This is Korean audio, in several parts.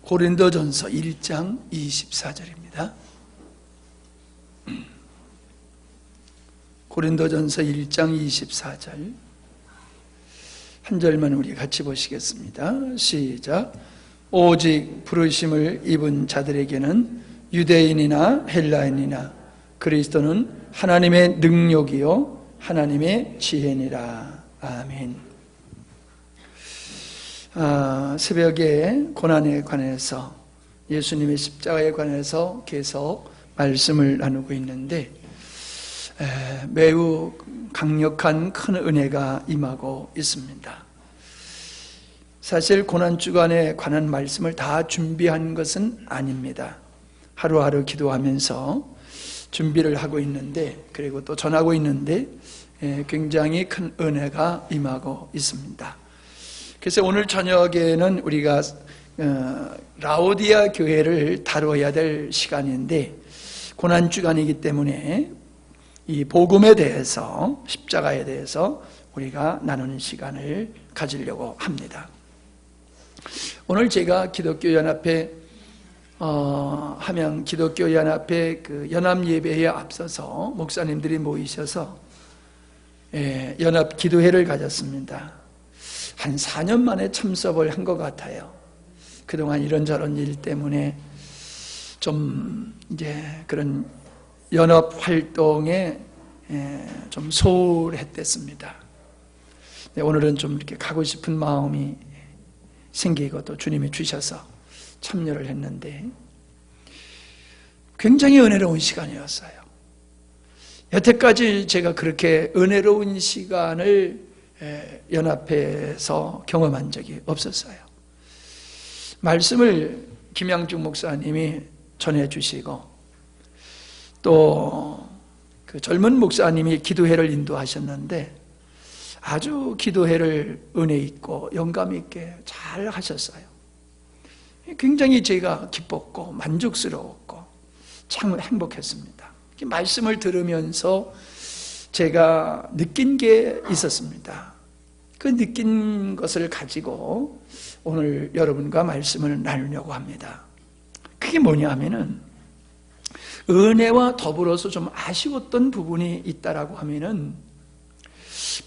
고린도전서 1장 24절입니다. 고린도전서 1장 24절 한 절만 우리 같이 보시겠습니다. 시작. 오직 부르심을 입은 자들에게는 유대인이나 헬라인이나 그리스도는 하나님의 능력이요 하나님의 지혜니라. 아멘. 새벽에 고난에 관해서, 예수님의 십자가에 관해서 계속 말씀을 나누고 있는데 매우 강력한 큰 은혜가 임하고 있습니다. 사실 고난주간에 관한 말씀을 다 준비한 것은 아닙니다. 하루하루 기도하면서 준비를 하고 있는데, 그리고 또 전하고 있는데 굉장히 큰 은혜가 임하고 있습니다. 그래서 오늘 저녁에는 우리가 라오디아 교회를 다뤄야 될 시간인데, 고난주간이기 때문에 이 복음에 대해서, 십자가에 대해서 우리가 나누는 시간을 가지려고 합니다. 오늘 제가 기독교연합회 함양 기독교연합회 그 연합예배에 앞서서 목사님들이 모이셔서 연합 기도회를 가졌습니다. 한 4년 만에 참석을 한 것 같아요. 그동안 이런저런 일 때문에 좀 이제 그런 연합 활동에 좀 소홀했댔습니다. 오늘은 좀 이렇게 가고 싶은 마음이 생기고 또 주님이 주셔서 참여를 했는데 굉장히 은혜로운 시간이었어요. 여태까지 제가 그렇게 은혜로운 시간을 연합회에서 경험한 적이 없었어요. 말씀을 김양중 목사님이 전해주시고 또 그 젊은 목사님이 기도회를 인도하셨는데 아주 기도회를 은혜 있고 영감 있게 잘 하셨어요. 굉장히 제가 기뻤고 만족스러웠고 참 행복했습니다. 말씀을 들으면서 제가 느낀 게 있었습니다. 그 느낀 것을 가지고 오늘 여러분과 말씀을 나누려고 합니다. 그게 뭐냐 하면은 은혜와 더불어서 좀 아쉬웠던 부분이 있다라고 하면은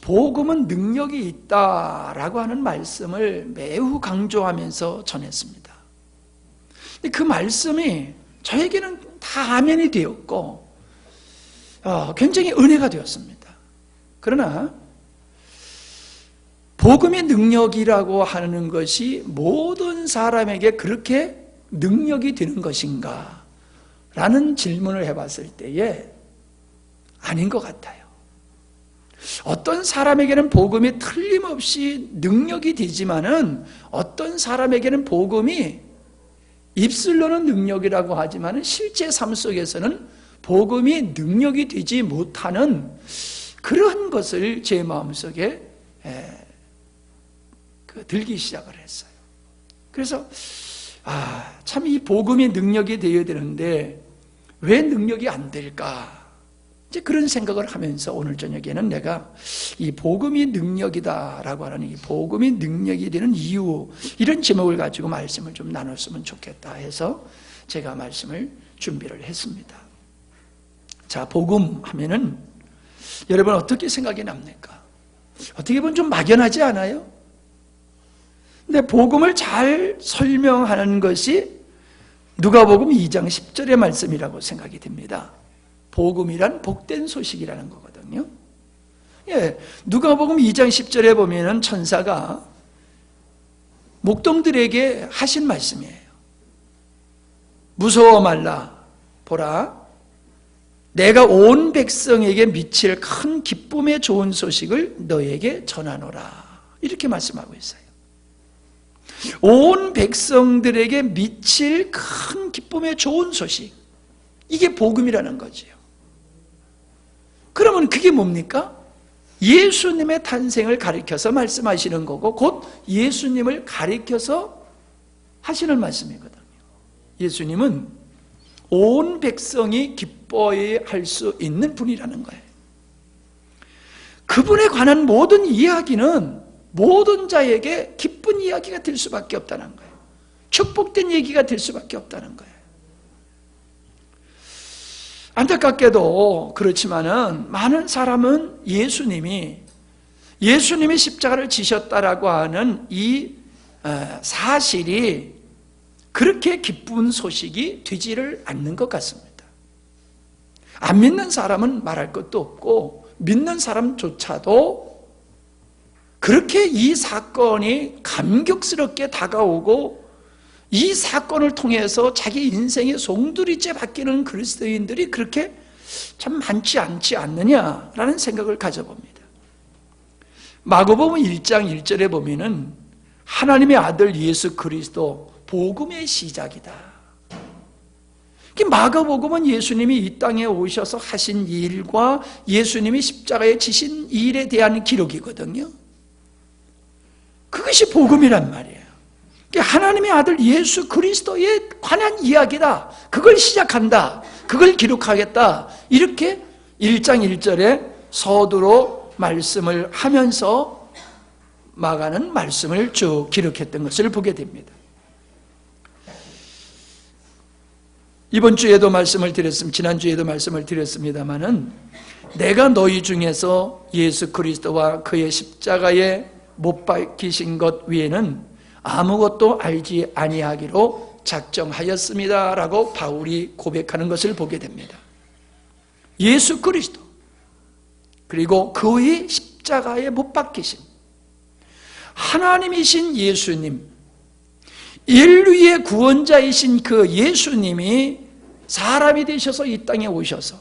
복음은 능력이 있다라고 하는 말씀을 매우 강조하면서 전했습니다. 그 말씀이 저에게는 다 아멘이 되었고 굉장히 은혜가 되었습니다. 그러나 복음의 능력이라고 하는 것이 모든 사람에게 그렇게 능력이 되는 것인가? 라는 질문을 해봤을 때에 아닌 것 같아요. 어떤 사람에게는 복음이 틀림없이 능력이 되지만은 어떤 사람에게는 복음이 입술로는 능력이라고 하지만 실제 삶 속에서는 복음이 능력이 되지 못하는 그런 것을 제 마음속에 들기 시작을 했어요. 그래서 참 이 복음이 능력이 되어야 되는데 왜 능력이 안 될까? 이제 그런 생각을 하면서 오늘 저녁에는 내가 이 복음이 능력이다라고 하는 이 복음이 능력이 되는 이유, 이런 제목을 가지고 말씀을 좀 나눴으면 좋겠다 해서 제가 말씀을 준비를 했습니다. 자, 복음 하면은 여러분 어떻게 생각이 납니까? 어떻게 보면 좀 막연하지 않아요? 근데 복음을 잘 설명하는 것이 누가복음 2장 10절의 말씀이라고 생각이 됩니다. 복음이란 복된 소식이라는 거거든요. 누가복음 2장 10절에 보면은 천사가 목동들에게 하신 말씀이에요. 무서워 말라, 보라, 내가 온 백성에게 미칠 큰 기쁨의 좋은 소식을 너에게 전하노라. 이렇게 말씀하고 있어요. 온 백성들에게 미칠 큰 기쁨의 좋은 소식, 이게 복음이라는 거지요. 그러면 그게 뭡니까? 예수님의 탄생을 가리켜서 말씀하시는 거고 곧 예수님을 가리켜서 하시는 말씀이거든요. 예수님은 온 백성이 기뻐해할 수 있는 분이라는 거예요. 그분에 관한 모든 이야기는 모든 자에게 기쁜 이야기가 될 수밖에 없다는 거예요. 축복된 얘기가 될 수밖에 없다는 거예요. 안타깝게도 그렇지만은 많은 사람은 예수님이 십자가를 지셨다라고 하는 이 사실이 그렇게 기쁜 소식이 되지를 않는 것 같습니다. 안 믿는 사람은 말할 것도 없고 믿는 사람조차도 그렇게 이 사건이 감격스럽게 다가오고 이 사건을 통해서 자기 인생의 송두리째 바뀌는 그리스도인들이 그렇게 참 많지 않지 않느냐라는 생각을 가져봅니다. 마가복음 1장 1절에 보면은 하나님의 아들 예수 그리스도 복음의 시작이다. 마가복음은 예수님이 이 땅에 오셔서 하신 일과 예수님이 십자가에 지신 일에 대한 기록이거든요. 그것이 복음이란 말이에요. 하나님의 아들 예수 그리스도에 관한 이야기다. 그걸 시작한다. 그걸 기록하겠다. 이렇게 1장 1절에 서두로 말씀을 하면서 마가는 말씀을 쭉 기록했던 것을 보게 됩니다. 이번 주에도 말씀을 드렸습니다. 지난주에도 말씀을 드렸습니다마는 내가 너희 중에서 예수 그리스도와 그의 십자가에 못 박히신 것 외에는 아무것도 알지 아니하기로 작정하였습니다라고 바울이 고백하는 것을 보게 됩니다. 예수 그리스도 그리고 그의 십자가에 못 박히신 하나님이신 예수님, 인류의 구원자이신 그 예수님이 사람이 되셔서 이 땅에 오셔서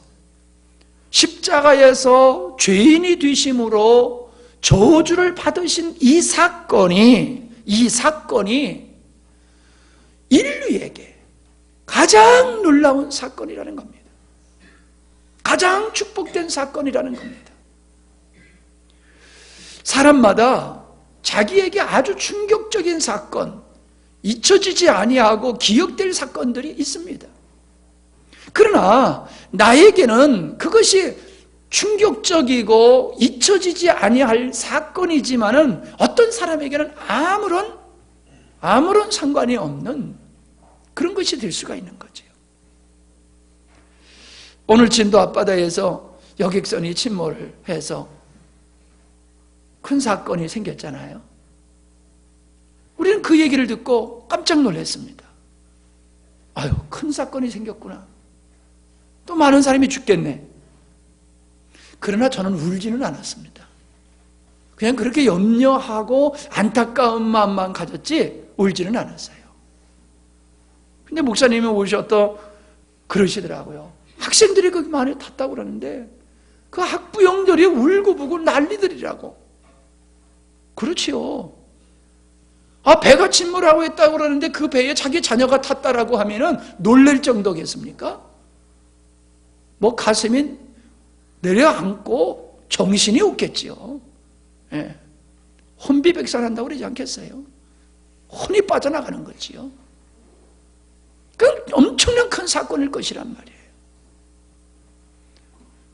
십자가에서 죄인이 되심으로 저주를 받으신 이 사건이 인류에게 가장 놀라운 사건이라는 겁니다. 가장 축복된 사건이라는 겁니다. 사람마다 자기에게 아주 충격적인 사건, 잊혀지지 아니하고 기억될 사건들이 있습니다. 그러나 나에게는 그것이 충격적이고 잊혀지지 아니할 사건이지만은 어떤 사람에게는 아무런 상관이 없는 그런 것이 될 수가 있는 거죠. 오늘 진도 앞바다에서 여객선이 침몰을 해서 큰 사건이 생겼잖아요. 우리는 그 얘기를 듣고 깜짝 놀랐습니다. 아유, 큰 사건이 생겼구나. 또 많은 사람이 죽겠네. 그러나 저는 울지는 않았습니다. 그냥 그렇게 염려하고 안타까운 마음만 가졌지 울지는 않았어요. 근데 목사님이 오셔서 그러시더라고요. 학생들이 거기 많이 탔다고 그러는데 그 학부형들이 울고불고 난리들이라고. 그렇지요. 배가 침몰하고 있다고 그러는데 그 배에 자기 자녀가 탔다라고 하면은 놀랄 정도겠습니까? 뭐 가슴이 내려앉고 정신이 없겠지요. 예. 혼비백산한다고 그러지 않겠어요? 혼이 빠져나가는 거지요. 그 엄청난 큰 사건일 것이란 말이에요.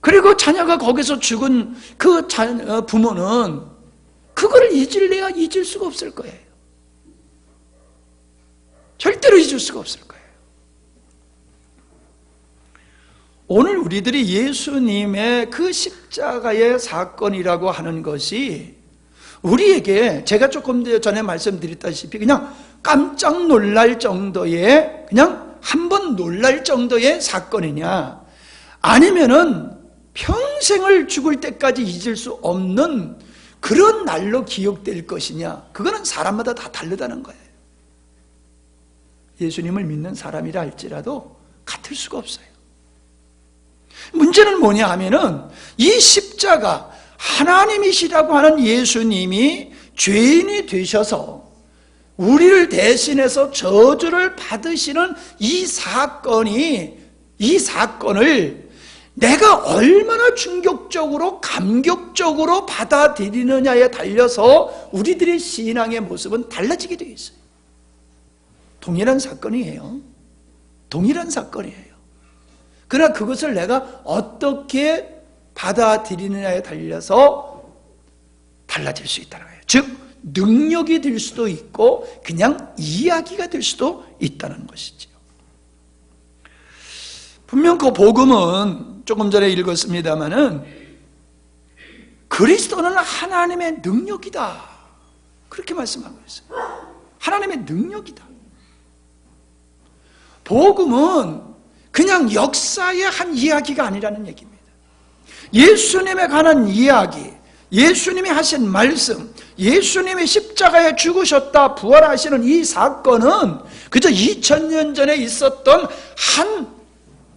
그리고 자녀가 거기서 죽은 그 부모는 그걸 잊을래야 잊을 수가 없을 거예요. 절대로 잊을 수가 없을 거예요. 오늘 우리들이 예수님의 그 십자가의 사건이라고 하는 것이 우리에게 제가 조금 전에 말씀드렸다시피 그냥 깜짝 놀랄 정도의 그냥 한번 놀랄 정도의 사건이냐 아니면은 평생을 죽을 때까지 잊을 수 없는 그런 날로 기억될 것이냐 그거는 사람마다 다 다르다는 거예요. 예수님을 믿는 사람이라 할지라도 같을 수가 없어요. 문제는 뭐냐 하면은 이 십자가 하나님이시라고 하는 예수님이 죄인이 되셔서 우리를 대신해서 저주를 받으시는 이 사건을 내가 얼마나 충격적으로 감격적으로 받아들이느냐에 달려서 우리들의 신앙의 모습은 달라지게 되어 있어요. 동일한 사건이에요. 동일한 사건이에요. 그러나 그것을 내가 어떻게 받아들이느냐에 달려서 달라질 수 있다는 거예요. 즉 능력이 될 수도 있고 그냥 이야기가 될 수도 있다는 것이지요. 분명 그 복음은 조금 전에 읽었습니다마는 그리스도는 하나님의 능력이다, 그렇게 말씀하고 있어요. 하나님의 능력이다. 복음은 그냥 역사의 한 이야기가 아니라는 얘기입니다. 예수님에 관한 이야기, 예수님이 하신 말씀, 예수님이 십자가에 죽으셨다 부활하시는 이 사건은 그저 2000년 전에 있었던 한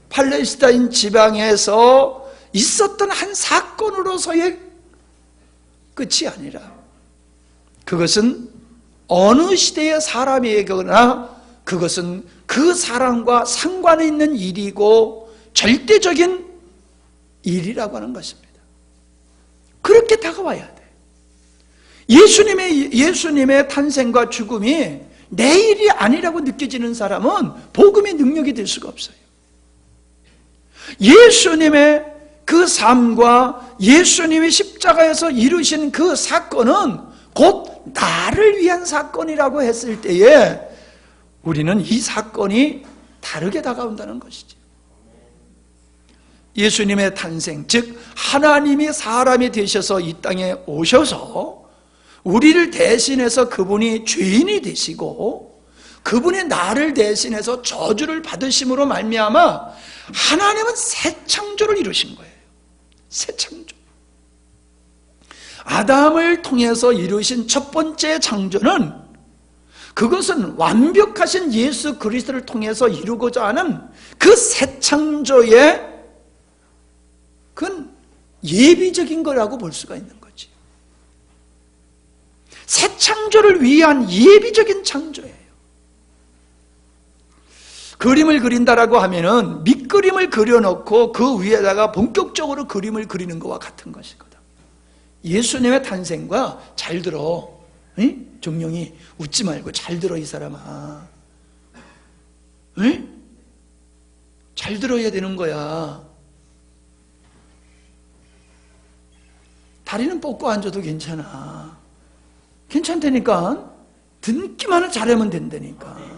팔레스타인 지방에서 있었던 한 사건으로서의 끝이 아니라 그것은 어느 시대의 사람이거나 그것은 그 사람과 상관이 있는 일이고 절대적인 일이라고 하는 것입니다. 그렇게 다가와야 돼. 예수님의 탄생과 죽음이 내 일이 아니라고 느껴지는 사람은 복음의 능력이 될 수가 없어요. 예수님의 그 삶과 예수님이 십자가에서 이루신 그 사건은 곧 나를 위한 사건이라고 했을 때에 우리는 이 사건이 다르게 다가온다는 것이죠. 예수님의 탄생, 즉 하나님이 사람이 되셔서 이 땅에 오셔서 우리를 대신해서 그분이 죄인이 되시고 그분이 나를 대신해서 저주를 받으심으로 말미암아 하나님은 새 창조를 이루신 거예요. 새 창조. 아담을 통해서 이루신 첫 번째 창조는 그것은 완벽하신 예수 그리스도를 통해서 이루고자 하는 그 새 창조의 그건 예비적인 거라고 볼 수가 있는 거지. 새 창조를 위한 예비적인 창조예요. 그림을 그린다라고 하면은 밑그림을 그려놓고 그 위에다가 본격적으로 그림을 그리는 것과 같은 것이거든. 예수님의 탄생과 잘 들어, 응? 정령이 웃지 말고 잘 들어 이 사람아. 응? 잘 들어야 되는 거야. 다리는 뻗고 앉아도 괜찮아. 괜찮다니까. 듣기만을 잘하면 된다니까.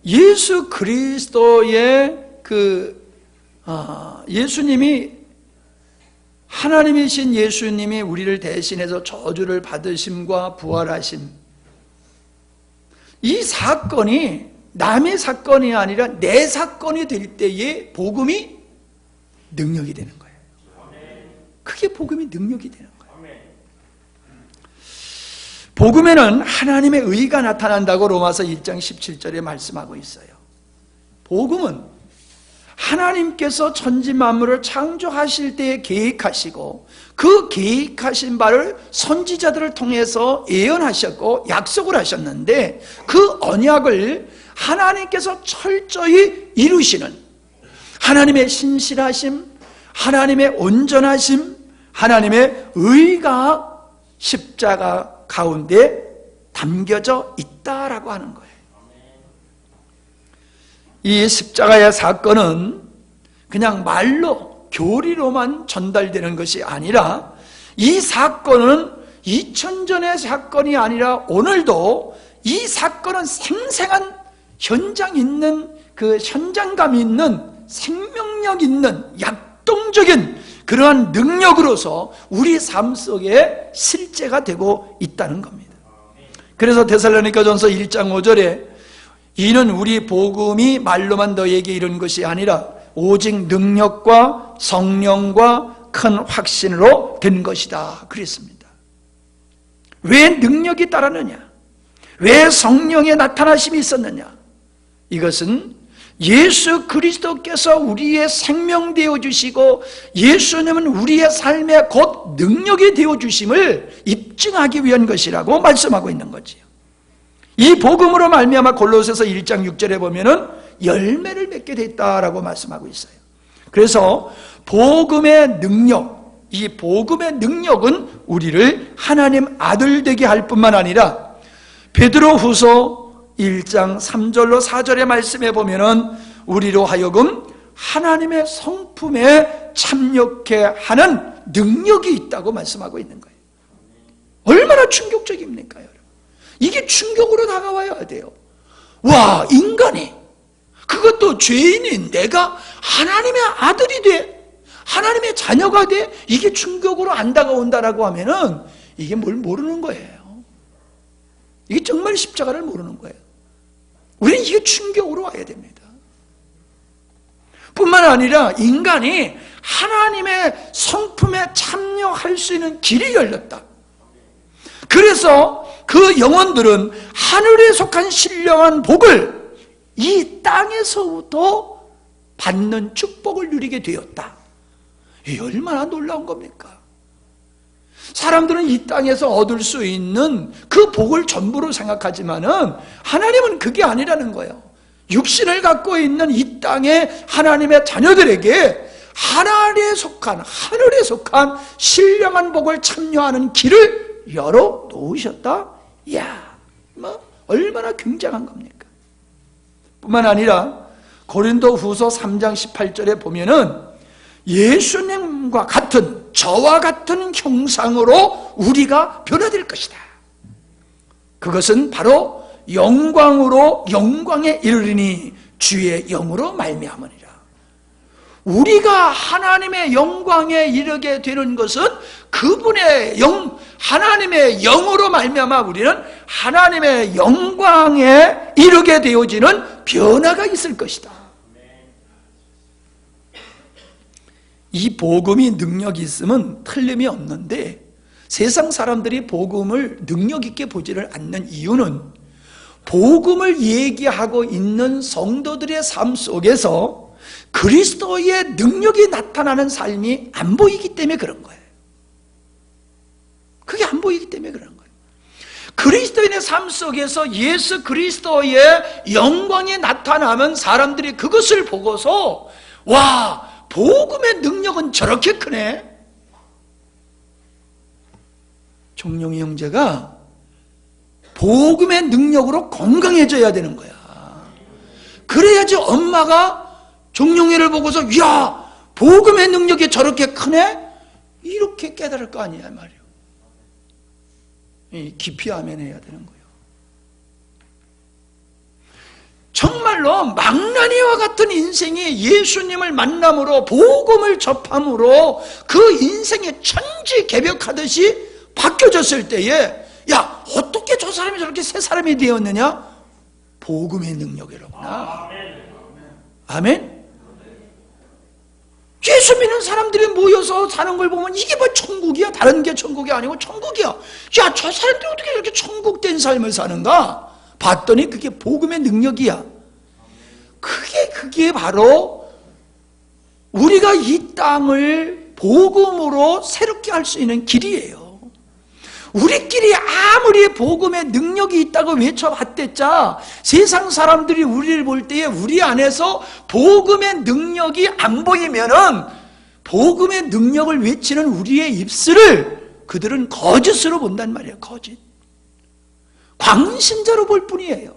예수 그리스도의 예수님이 하나님이신 예수님이 우리를 대신해서 저주를 받으심과 부활하심, 이 사건이 남의 사건이 아니라 내 사건이 될 때에 복음이 능력이 되는 거예요. 그게 복음이 능력이 되는 거예요. 복음에는 하나님의 의가 나타난다고 로마서 1장 17절에 말씀하고 있어요. 복음은 하나님께서 천지 만물을 창조하실 때에 계획하시고 그 계획하신 바를 선지자들을 통해서 예언하셨고 약속을 하셨는데 그 언약을 하나님께서 철저히 이루시는 하나님의 신실하심, 하나님의 온전하심, 하나님의 의가 십자가 가운데 담겨져 있다라고 하는 거예요. 이 십자가의 사건은 그냥 말로 교리로만 전달되는 것이 아니라 이 사건은 2000전의 사건이 아니라 오늘도 이 사건은 생생한 현장 있는 그 현장감 있는 생명력 있는 약동적인 그러한 능력으로서 우리 삶 속에 실제가 되고 있다는 겁니다. 그래서 데살로니가전서 1장 5절에 이는 우리 복음이 말로만 너에게 이른 것이 아니라 오직 능력과 성령과 큰 확신으로 된 것이다 그랬습니다. 왜 능력이 따르느냐? 왜 성령의 나타나심이 있었느냐? 이것은 예수 그리스도께서 우리의 생명 되어주시고 예수님은 우리의 삶의 곧 능력이 되어주심을 입증하기 위한 것이라고 말씀하고 있는 거지요. 이 복음으로 말미암아 골로새서 1장 6절에 보면은 열매를 맺게 됐다라고 말씀하고 있어요. 그래서 복음의 능력, 이 복음의 능력은 우리를 하나님 아들 되게 할 뿐만 아니라 베드로후서 1장 3절로 4절의 말씀에 보면은 우리로 하여금 하나님의 성품에 참여케 하는 능력이 있다고 말씀하고 있는 거예요. 얼마나 충격적입니까, 여러분? 이게 충격으로 다가와야 돼요. 와, 인간이, 그것도 죄인인 내가 하나님의 아들이 돼, 하나님의 자녀가 돼, 이게 충격으로 안 다가온다라고 하면은 이게 뭘 모르는 거예요. 이게 정말 십자가를 모르는 거예요. 우리는 이게 충격으로 와야 됩니다. 뿐만 아니라 인간이 하나님의 성품에 참여할 수 있는 길이 열렸다. 그래서 그 영혼들은 하늘에 속한 신령한 복을 이 땅에서부터 받는 축복을 누리게 되었다. 이 얼마나 놀라운 겁니까? 사람들은 이 땅에서 얻을 수 있는 그 복을 전부로 생각하지만은 하나님은 그게 아니라는 거예요. 육신을 갖고 있는 이 땅의 하나님의 자녀들에게 하늘에 속한 신령한 복을 참여하는 길을 열어 놓으셨다? 이야, 얼마나 굉장한 겁니까? 뿐만 아니라 고린도 후서 3장 18절에 보면은 예수님과 같은, 저와 같은 형상으로 우리가 변화될 것이다. 그것은 바로 영광으로 영광에 이르리니 주의 영으로 말미암으리라. 우리가 하나님의 영광에 이르게 되는 것은 그분의 하나님의 영으로 말미암아 우리는 하나님의 영광에 이르게 되어지는 변화가 있을 것이다. 이 복음이 능력이 있으면 틀림이 없는데 세상 사람들이 복음을 능력 있게 보지를 않는 이유는 복음을 얘기하고 있는 성도들의 삶 속에서 그리스도의 능력이 나타나는 삶이 안 보이기 때문에 그런 거예요. 그게 안 보이기 때문에 그런 거예요. 그리스도인의 삶 속에서 예수 그리스도의 영광이 나타나면 사람들이 그것을 보고서 와, 복음의 능력은 저렇게 크네. 종룡이 형제가 복음의 능력으로 건강해져야 되는 거야. 그래야지 엄마가 종룡이를 보고서 이야, 복음의 능력이 저렇게 크네? 이렇게 깨달을 거 아니야 말이야. 깊이 아멘해야 되는 거예요. 정말로 망나니와 같은 인생이 예수님을 만남으로 복음을 접함으로 그 인생이 천지개벽하듯이 바뀌어졌을 때에 야, 어떻게 저 사람이 저렇게 새 사람이 되었느냐? 복음의 능력이로구나. 아멘? 예수 믿는 사람들이 모여서 사는 걸 보면 이게 뭐 천국이야? 다른 게 천국이 아니고 천국이야. 야, 저 사람들이 어떻게 이렇게 천국된 삶을 사는가? 봤더니 그게 복음의 능력이야. 그게 바로 우리가 이 땅을 복음으로 새롭게 할 수 있는 길이에요. 우리끼리 아무리 복음의 능력이 있다고 외쳐봤댔자 세상 사람들이 우리를 볼 때에 우리 안에서 복음의 능력이 안 보이면은 복음의 능력을 외치는 우리의 입술을 그들은 거짓으로 본단 말이에요. 거짓. 광신자로 볼 뿐이에요.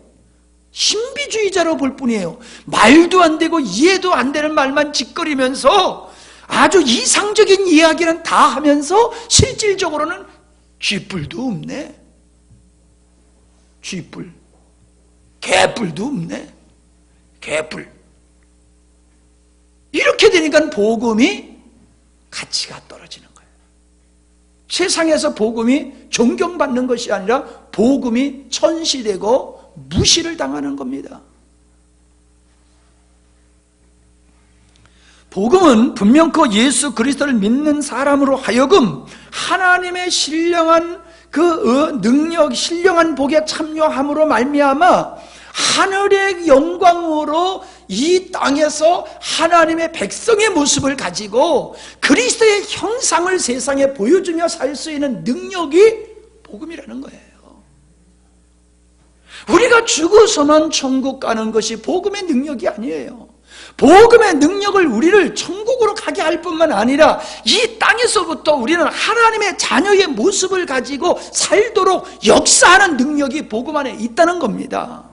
신비주의자로 볼 뿐이에요. 말도 안 되고 이해도 안 되는 말만 짓거리면서 아주 이상적인 이야기는 다 하면서 실질적으로는 쥐뿔도 없네. 쥐뿔. 개뿔도 없네. 개뿔. 이렇게 되니까 복음이 가치가 떨어지는 거예요. 세상에서 복음이 존경받는 것이 아니라 복음이 천시되고 무시를 당하는 겁니다. 복음은 분명코 예수 그리스도를 믿는 사람으로 하여금 하나님의 신령한 그 능력, 신령한 복에 참여함으로 말미암아 하늘의 영광으로 이 땅에서 하나님의 백성의 모습을 가지고 그리스도의 형상을 세상에 보여주며 살 수 있는 능력이 복음이라는 거예요. 우리가 죽어서만 천국 가는 것이 복음의 능력이 아니에요. 복음의 능력을 우리를 천국으로 가게 할 뿐만 아니라 이 땅에서부터 우리는 하나님의 자녀의 모습을 가지고 살도록 역사하는 능력이 복음 안에 있다는 겁니다.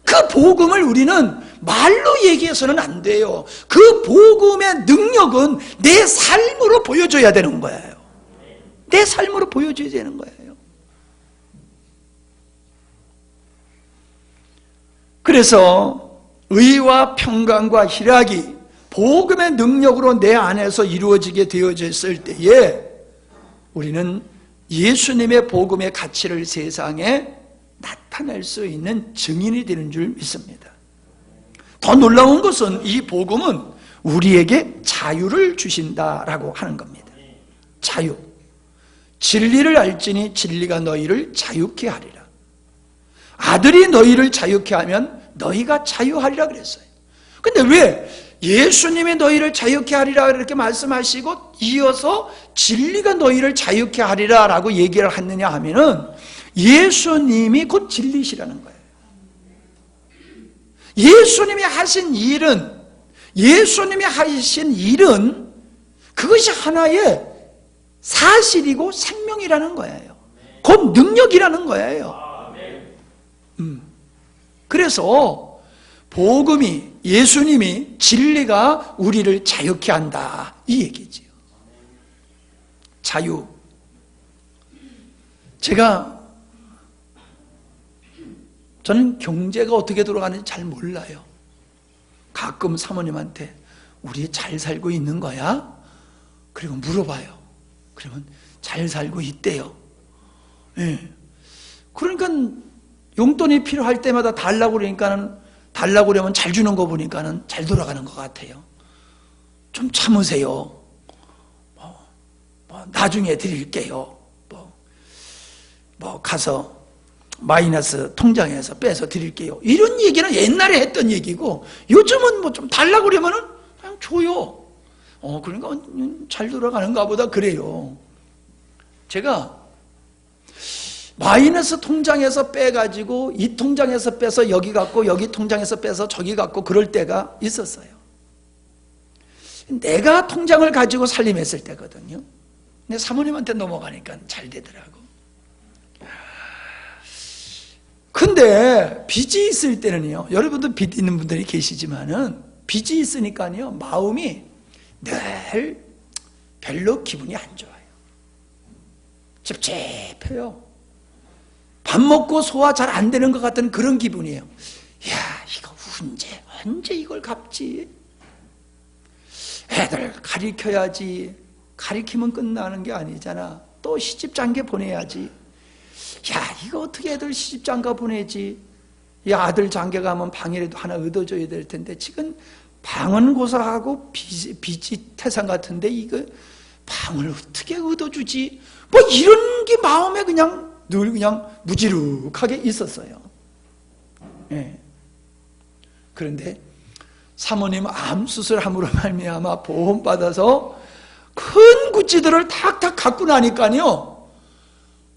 그 복음을 우리는 말로 얘기해서는 안 돼요. 그 복음의 능력은 내 삶으로 보여줘야 되는 거예요. 내 삶으로 보여줘야 되는 거예요. 그래서 의와 평강과 희락이 복음의 능력으로 내 안에서 이루어지게 되어졌을 때에 우리는 예수님의 복음의 가치를 세상에 나타낼 수 있는 증인이 되는 줄 믿습니다. 더 놀라운 것은 이 복음은 우리에게 자유를 주신다라고 하는 겁니다. 자유. 진리를 알지니 진리가 너희를 자유케 하리라. 아들이 너희를 자유케 하면 너희가 자유하리라 그랬어요. 근데 왜 예수님이 너희를 자유케 하리라 이렇게 말씀하시고 이어서 진리가 너희를 자유케 하리라 라고 얘기를 했느냐 하면은 예수님이 곧 진리시라는 거예요. 예수님이 하신 일은 그것이 하나의 사실이고 생명이라는 거예요. 곧 능력이라는 거예요. 그래서 복음이, 예수님이, 진리가 우리를 자유케 한다 이 얘기지요. 자유. 저는 경제가 어떻게 돌아가는지 잘 몰라요. 가끔 사모님한테 우리 잘 살고 있는 거야? 그리고 물어봐요. 그러면 잘 살고 있대요. 예. 그러니까 용돈이 필요할 때마다 달라고 그러면 잘 주는 거 보니까는 잘 돌아가는 것 같아요. 좀 참으세요. 나중에 드릴게요. 가서 마이너스 통장에서 빼서 드릴게요. 이런 얘기는 옛날에 했던 얘기고 요즘은 좀 달라고 그러면은 그냥 줘요. 그러니까 잘 돌아가는가 보다 그래요. 제가 마이너스 통장에서 빼가지고 이 통장에서 빼서 여기 갖고 여기 통장에서 빼서 저기 갖고 그럴 때가 있었어요. 내가 통장을 가지고 살림했을 때거든요. 근데 사모님한테 넘어가니까 잘 되더라고. 근데 빚이 있을 때는요, 여러분도 빚 있는 분들이 계시지만은 빚이 있으니까요 마음이 늘 별로 기분이 안 좋아요. 찝찝해요. 밥 먹고 소화 잘 안 되는 것 같은 그런 기분이에요. 야, 이거 언제 이걸 갚지? 애들 가르쳐야지. 가르치면 끝나는 게 아니잖아. 또 시집장가 보내야지. 야, 이거 어떻게 애들 시집장가 보내지? 야, 아들 장가 가면 방이라도 하나 얻어줘야 될 텐데 지금 방은 고사하고 빚이 태산 같은데 이거 방을 어떻게 얻어주지? 이런 게 마음에 늘 무지룩하게 있었어요. 예. 그런데 사모님 암수술함으로 말미암아 보험 받아서 큰 구찌들을 탁탁 갖고 나니까요,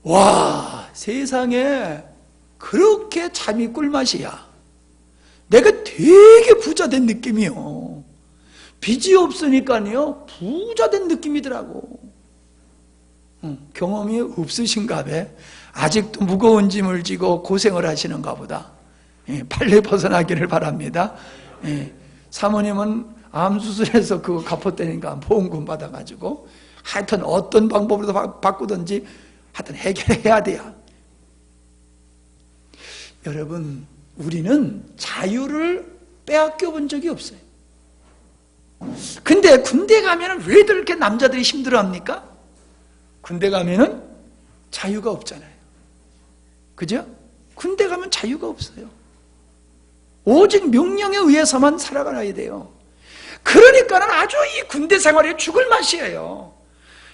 와, 세상에 그렇게 잠이 꿀맛이야. 내가 되게 부자 된 느낌이요. 빚이 없으니까요 부자 된 느낌이더라고. 경험이 없으신가 봐. 아직도 무거운 짐을 지고 고생을 하시는가 보다. 빨리 벗어나기를 바랍니다. 사모님은 암수술해서 그거 갚았다니까 보험금 받아가지고 하여튼 어떤 방법으로 바꾸든지 하여튼 해결해야 돼요. 여러분, 우리는 자유를 빼앗겨 본 적이 없어요. 근데 군대 가면은 왜들 이렇게 남자들이 힘들어합니까? 군대 가면은 자유가 없잖아요. 그죠? 군대 가면 자유가 없어요. 오직 명령에 의해서만 살아가야 돼요. 그러니까는 아주 이 군대 생활이 죽을 맛이에요.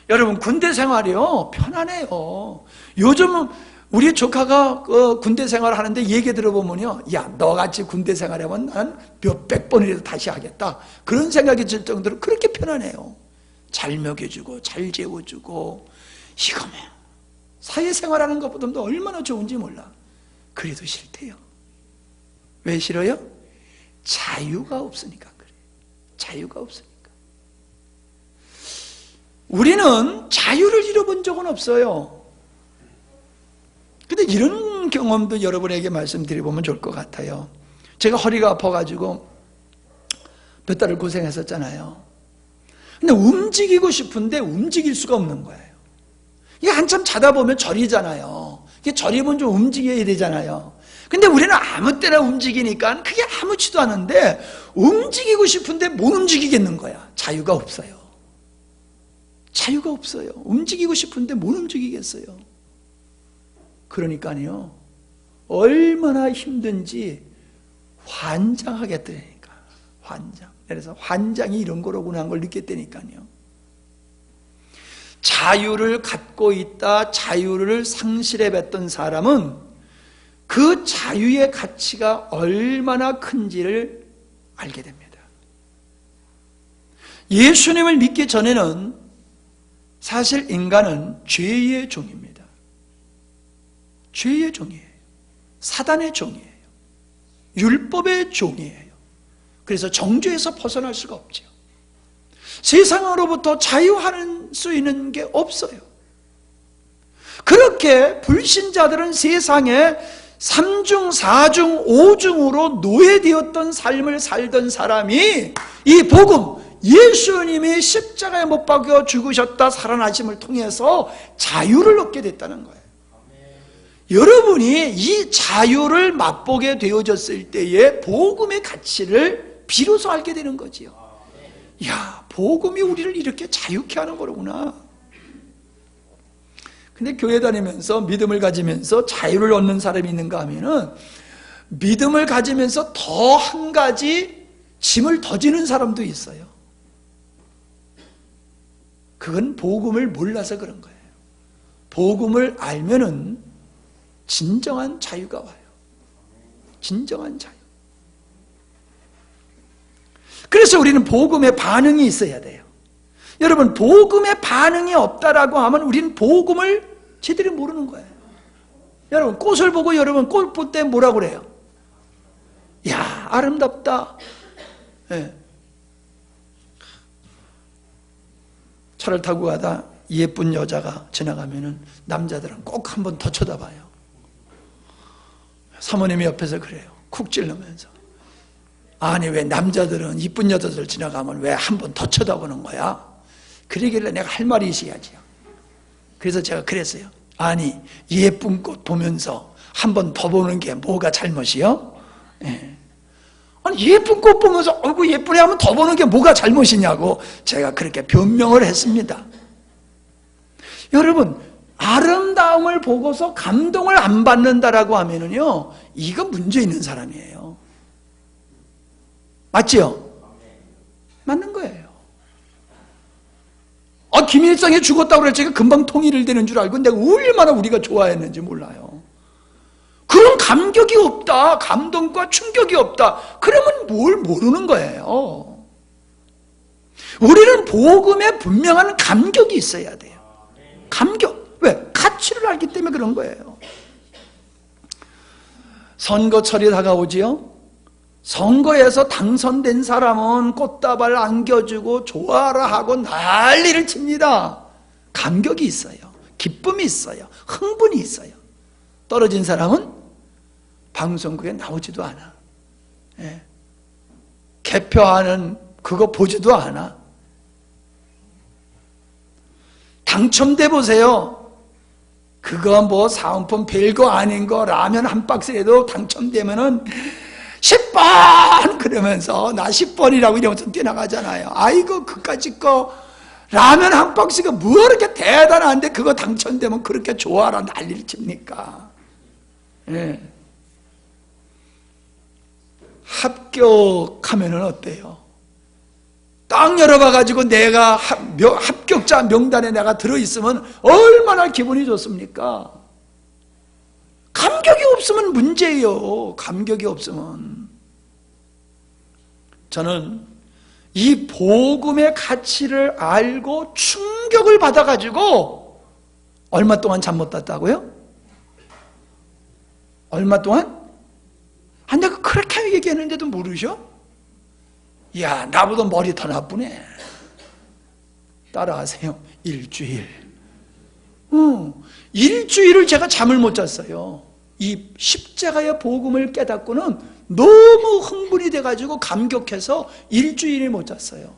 여러분, 군대 생활이요 편안해요. 요즘은 우리 조카가 군대 생활을 하는데 얘기 들어보면요, 야, 너같이 군대 생활하면 난 몇백 번이라도 다시 하겠다, 그런 생각이 들 정도로 그렇게 편안해요. 잘 먹여주고 잘 재워주고, 이거면 사회생활하는 것보다도 얼마나 좋은지 몰라. 그래도 싫대요. 왜 싫어요? 자유가 없으니까 그래요. 자유가 없으니까. 우리는 자유를 잃어본 적은 없어요. 근데 이런 경험도 여러분에게 말씀드려보면 좋을 것 같아요. 제가 허리가 아파가지고 몇 달을 고생했었잖아요. 근데 움직이고 싶은데 움직일 수가 없는 거예요. 이게 한참 자다 보면 저리잖아요. 이게 저리면 좀 움직여야 되잖아요. 근데 우리는 아무 때나 움직이니까 그게 아무렇지도 않은데 움직이고 싶은데 못 움직이겠는 거야. 자유가 없어요. 자유가 없어요. 움직이고 싶은데 못 움직이겠어요. 그러니까요, 얼마나 힘든지 환장하겠다니까. 환장. 그래서 환장이 이런 거로구나 하는 걸 느꼈다니까요. 자유를 갖고 있다, 자유를 상실해봤던 사람은 그 자유의 가치가 얼마나 큰지를 알게 됩니다. 예수님을 믿기 전에는 사실 인간은 죄의 종입니다. 죄의 종이에요. 사단의 종이에요. 율법의 종이에요. 그래서 정죄에서 벗어날 수가 없죠. 세상으로부터 자유할 수 있는 게 없어요. 그렇게 불신자들은 세상에 3중, 4중, 5중으로 노예되었던 삶을 살던 사람이 이 복음, 예수님이 십자가에 못 박혀 죽으셨다 살아나심을 통해서 자유를 얻게 됐다는 거예요. 여러분이 이 자유를 맛보게 되어졌을 때에 복음의 가치를 비로소 알게 되는 거지요. 야, 복음이 우리를 이렇게 자유케 하는 거로구나. 근데 교회 다니면서 믿음을 가지면서 자유를 얻는 사람이 있는가 하면은 믿음을 가지면서 더 한 가지 짐을 더 지는 사람도 있어요. 그건 복음을 몰라서 그런 거예요. 복음을 알면은 진정한 자유가 와요. 진정한 자유. 그래서 우리는 복음의 반응이 있어야 돼요. 여러분, 복음의 반응이 없다라고 하면 우리는 복음을 제대로 모르는 거예요. 여러분, 꽃을 보고 여러분 꽃 볼 때 뭐라고 그래요? 야, 아름답다. 네. 차를 타고 가다 예쁜 여자가 지나가면은 남자들은 꼭 한 번 더 쳐다봐요. 사모님이 옆에서 그래요. 쿡 찔르면서. 아니, 왜 남자들은 이쁜 여자들 지나가면 왜 한 번 더 쳐다보는 거야? 그러길래 내가 할 말이 있어야지요. 그래서 제가 그랬어요. 아니, 예쁜 꽃 보면서 한 번 더 보는 게 뭐가 잘못이요? 예. 아니, 예쁜 꽃 보면서 어이구 예쁘네 하면 더 보는 게 뭐가 잘못이냐고 제가 그렇게 변명을 했습니다. 여러분, 아름다움을 보고서 감동을 안 받는다라고 하면은요, 이거 문제 있는 사람이에요. 맞지요? 맞는 거예요. 김일성이 죽었다고 그랬지 금방 통일을 되는 줄 알고 내가 얼마나 우리가 좋아했는지 몰라요. 그런 감격이 없다, 감동과 충격이 없다, 그러면 뭘 모르는 거예요. 우리는 복음에 분명한 감격이 있어야 돼요. 감격. 왜? 가치를 알기 때문에 그런 거예요. 선거철이 다가오지요. 선거에서 당선된 사람은 꽃다발 안겨주고 좋아라 하고 난리를 칩니다. 감격이 있어요. 기쁨이 있어요. 흥분이 있어요. 떨어진 사람은 방송국에 나오지도 않아. 예. 개표하는 그거 보지도 않아. 당첨돼 보세요. 그거 뭐 사은품 별거 아닌 거 라면 한 박스라도 당첨되면은 10번! 그러면서 나 10번이라고 이러면서 뛰어나가잖아요. 아이고, 그까짓 거 라면 한 박스가 뭐 이렇게 대단한데 그거 당첨되면 그렇게 좋아라 난리를 칩니까? 예. 합격하면은 어때요? 딱 열어봐가지고 내가 합격자 명단에 내가 들어있으면 얼마나 기분이 좋습니까? 감격이 없으면 문제예요. 감격이 없으면. 저는 이 복음의 가치를 알고 충격을 받아가지고 얼마 동안 잠 못 잤다고요? 얼마 동안? 내가 그렇게 얘기했는데도 모르셔? 야, 나보다 머리 더 나쁘네. 따라하세요. 일주일. 일주일을 제가 잠을 못 잤어요. 이 십자가의 복음을 깨닫고는 너무 흥분이 돼가지고 감격해서 일주일을 못 잤어요.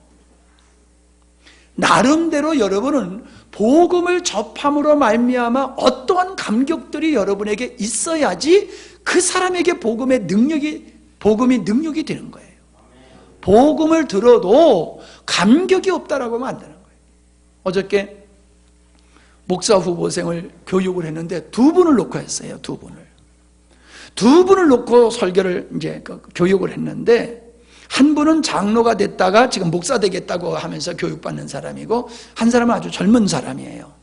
나름대로 여러분은 복음을 접함으로 말미암아 어떠한 감격들이 여러분에게 있어야지 그 사람에게 복음이 능력이 되는 거예요. 복음을 들어도 감격이 없다라고 하면 안 되는 거예요. 어저께 목사 후보생을 교육을 했는데 두 분을 놓고 했어요. 두 분을 놓고 설교를 이제 교육을 했는데, 한 분은 장로가 됐다가 지금 목사 되겠다고 하면서 교육받는 사람이고, 한 사람은 아주 젊은 사람이에요.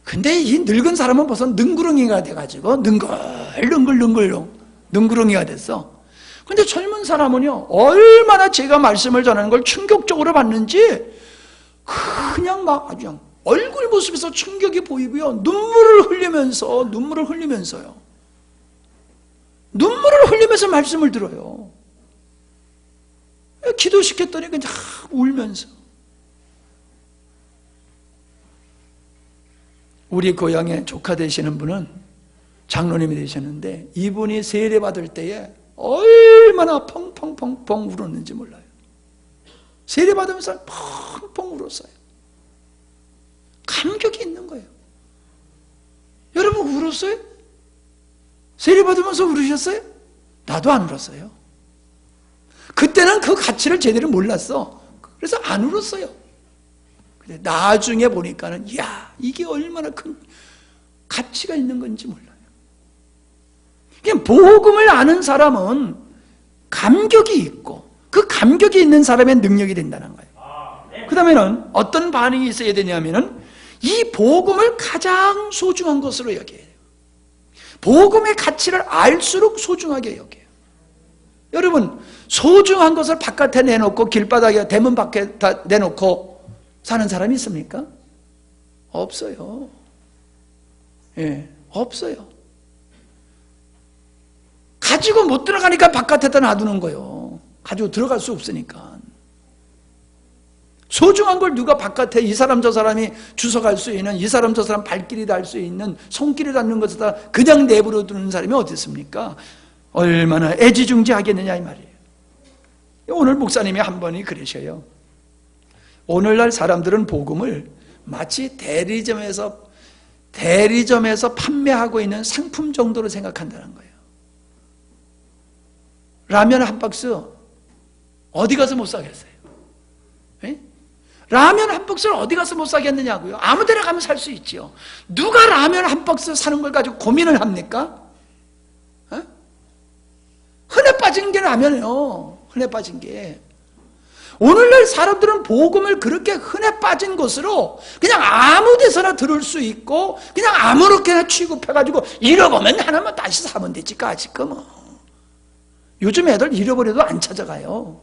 근데 이 늙은 사람은 벌써 능구렁이가 돼가지고 능구렁이가 됐어. 근데 젊은 사람은요, 얼마나 제가 말씀을 전하는 걸 충격적으로 봤는지 그냥 막 아주 그냥 얼굴 모습에서 충격이 보이고요, 눈물을 흘리면서 말씀을 들어요. 기도시켰더니 그냥 울면서. 우리 고향에 조카 되시는 분은 장로님이 되셨는데, 이분이 세례 받을 때에 얼마나 펑펑펑펑 울었는지 몰라요. 세례 받으면서 펑펑 울었어요. 감격이 있는 거예요. 여러분 울었어요? 세례 받으면서 울으셨어요? 나도 안 울었어요. 그때는 그 가치를 제대로 몰랐어. 그래서 안 울었어요. 근데 나중에 보니까는, 이야, 이게 얼마나 큰 가치가 있는 건지 몰라요. 그냥 복음을 아는 사람은 감격이 있고, 그 감격이 있는 사람의 능력이 된다는 거예요. 그 다음에는 어떤 반응이 있어야 되냐면은, 이 복음을 가장 소중한 것으로 여겨요. 복음의 가치를 알수록 소중하게 여겨요. 여러분, 소중한 것을 바깥에 내놓고, 길바닥에 대문 밖에 다 내놓고 사는 사람이 있습니까? 없어요. 예, 없어요. 가지고 못 들어가니까 바깥에다 놔두는 거예요. 가지고 들어갈 수 없으니까. 소중한 걸 누가 바깥에 이 사람 저 사람이 주워갈 수 있는, 이 사람 저 사람 발길이 닿을 수 있는, 손길이 닿는 것을 다 그냥 내버려 두는 사람이 어디 있습니까? 얼마나 애지중지하겠느냐 이 말이에요. 오늘 목사님이 한 번이 그러셔요. 오늘날 사람들은 복음을 마치 대리점에서 판매하고 있는 상품 정도로 생각한다는 거예요. 라면 한 박스 어디 가서 못 사겠어요? 에? 라면 한 박스를 어디 가서 못 사겠느냐고요? 아무 데나 가면 살 수 있지요. 누가 라면 한 박스 사는 걸 가지고 고민을 합니까? 어? 흔해 빠진 게 라면이에요. 흔해 빠진 게. 오늘날 사람들은 복음을 그렇게 흔해 빠진 것으로 그냥 아무 데서나 들을 수 있고, 그냥 아무렇게나 취급해가지고 잃어보면 하나만 다시 사면 되지, 까짓거. 요즘 애들 잃어버려도 안 찾아가요.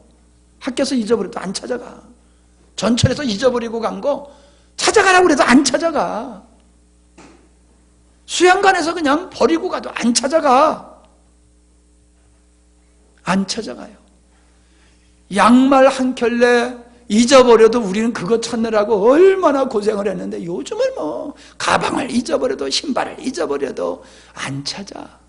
학교에서 잊어버려도 안 찾아가. 전철에서 잊어버리고 간 거 찾아가라고 그래도 안 찾아가. 수양관에서 그냥 버리고 가도 안 찾아가. 안 찾아가요. 양말 한 켤레 잊어버려도 우리는 그거 찾느라고 얼마나 고생을 했는데, 요즘은 뭐 가방을 잊어버려도, 신발을 잊어버려도 안 찾아.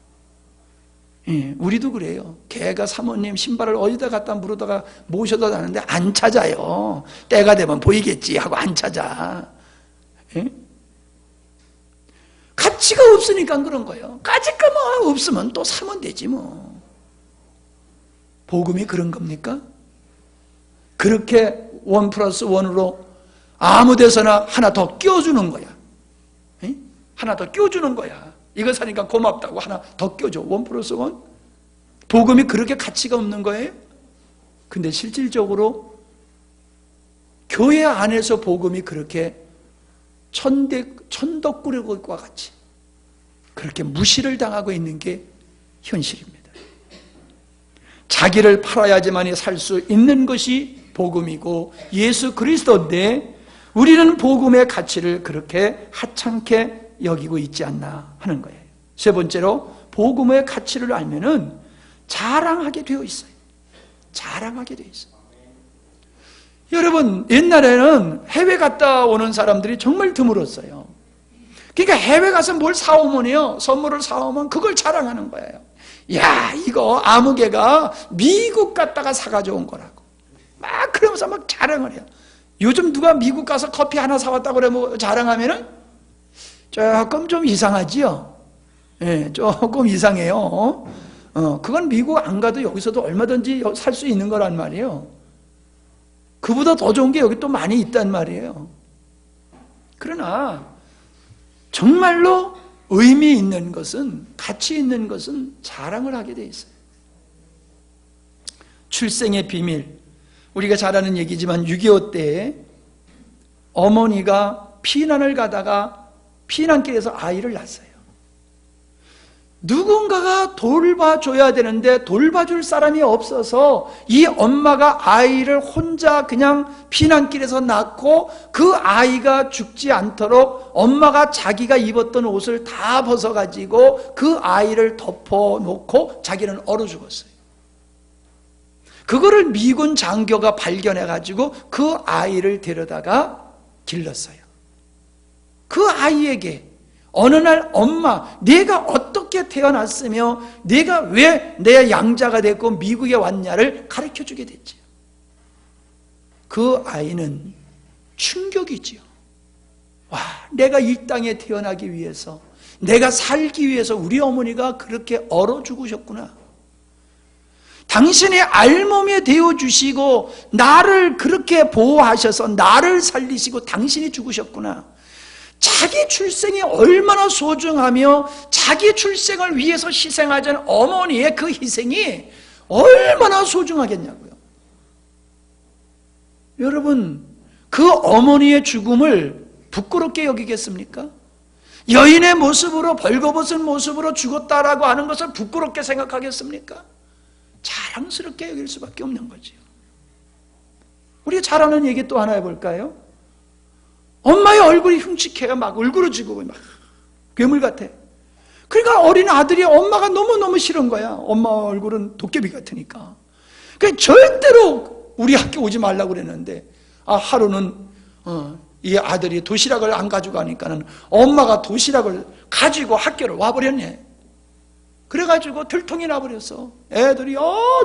예, 우리도 그래요. 걔가 사모님 신발을 어디다 갖다 물어다가 모셔다 놨는데 안 찾아요. 때가 되면 보이겠지 하고 안 찾아. 예? 가치가 없으니까 그런 거예요. 가치가 뭐 없으면 또 사면 되지 뭐. 복음이 그런 겁니까? 그렇게 1+1으로 아무 데서나 하나 더 끼워주는 거야. 예? 하나 더 끼워주는 거야. 이거 사니까 고맙다고 하나 더 껴줘. 1+1. 복음이 그렇게 가치가 없는 거예요? 근데 실질적으로 교회 안에서 복음이 그렇게 천덕꾸러기와 같이 그렇게 무시를 당하고 있는 게 현실입니다. 자기를 팔아야지만이 살 수 있는 것이 복음이고 예수 그리스도인데, 우리는 복음의 가치를 그렇게 하찮게 여기고 있지 않나 하는 거예요. 세 번째로, 복음의 가치를 알면은 자랑하게 되어 있어요. 자랑하게 되어 있어요. 여러분, 옛날에는 해외 갔다 오는 사람들이 정말 드물었어요. 그러니까 해외 가서 뭘 사오면요, 선물을 사오면 그걸 자랑하는 거예요. 야, 이거 아무개가 미국 갔다가 사가지고 온 거라고. 막 그러면서 막 자랑을 해요. 요즘 누가 미국 가서 커피 하나 사왔다고 그래 뭐 자랑하면은 조금 좀 이상하지요. 예, 조금 이상해요. 그건 미국 안 가도 여기서도 얼마든지 살 수 있는 거란 말이에요. 그보다 더 좋은 게 여기 또 많이 있단 말이에요. 그러나 정말로 의미 있는 것은, 가치 있는 것은 자랑을 하게 돼 있어요. 출생의 비밀, 우리가 잘 아는 얘기지만 6.25 때 어머니가 피난을 가다가 피난길에서 아이를 낳았어요. 누군가가 돌봐줘야 되는데 돌봐줄 사람이 없어서 이 엄마가 아이를 혼자 그냥 피난길에서 낳고 그 아이가 죽지 않도록 엄마가 자기가 입었던 옷을 다 벗어가지고 그 아이를 덮어놓고 자기는 얼어 죽었어요. 그거를 미군 장교가 발견해가지고 그 아이를 데려다가 길렀어요. 그 아이에게 어느 날 엄마, 내가 어떻게 태어났으며 내가 왜 내 양자가 됐고 미국에 왔냐를 가르쳐주게 됐죠. 그 아이는 충격이지요. 와, 내가 이 땅에 태어나기 위해서, 내가 살기 위해서 우리 어머니가 그렇게 얼어 죽으셨구나. 당신의 알몸에 데워주시고 나를 그렇게 보호하셔서 나를 살리시고 당신이 죽으셨구나. 자기 출생이 얼마나 소중하며 자기 출생을 위해서 희생하자는 어머니의 그 희생이 얼마나 소중하겠냐고요. 여러분, 그 어머니의 죽음을 부끄럽게 여기겠습니까? 여인의 모습으로, 벌거벗은 모습으로 죽었다라고 하는 것을 부끄럽게 생각하겠습니까? 자랑스럽게 여길 수밖에 없는 거죠. 우리가 잘 아는 얘기 또 하나 해볼까요? 엄마의 얼굴이 흉측해요. 막 울그러지고 막 괴물 같아. 그러니까 어린 아들이 엄마가 너무너무 싫은 거야. 엄마 얼굴은 도깨비 같으니까. 그러니까 절대로 우리 학교 오지 말라고 그랬는데 하루는 이 아들이 도시락을 안 가져가니까는 엄마가 도시락을 가지고 학교를 와버렸네. 그래가지고 들통이 나버렸어. 애들이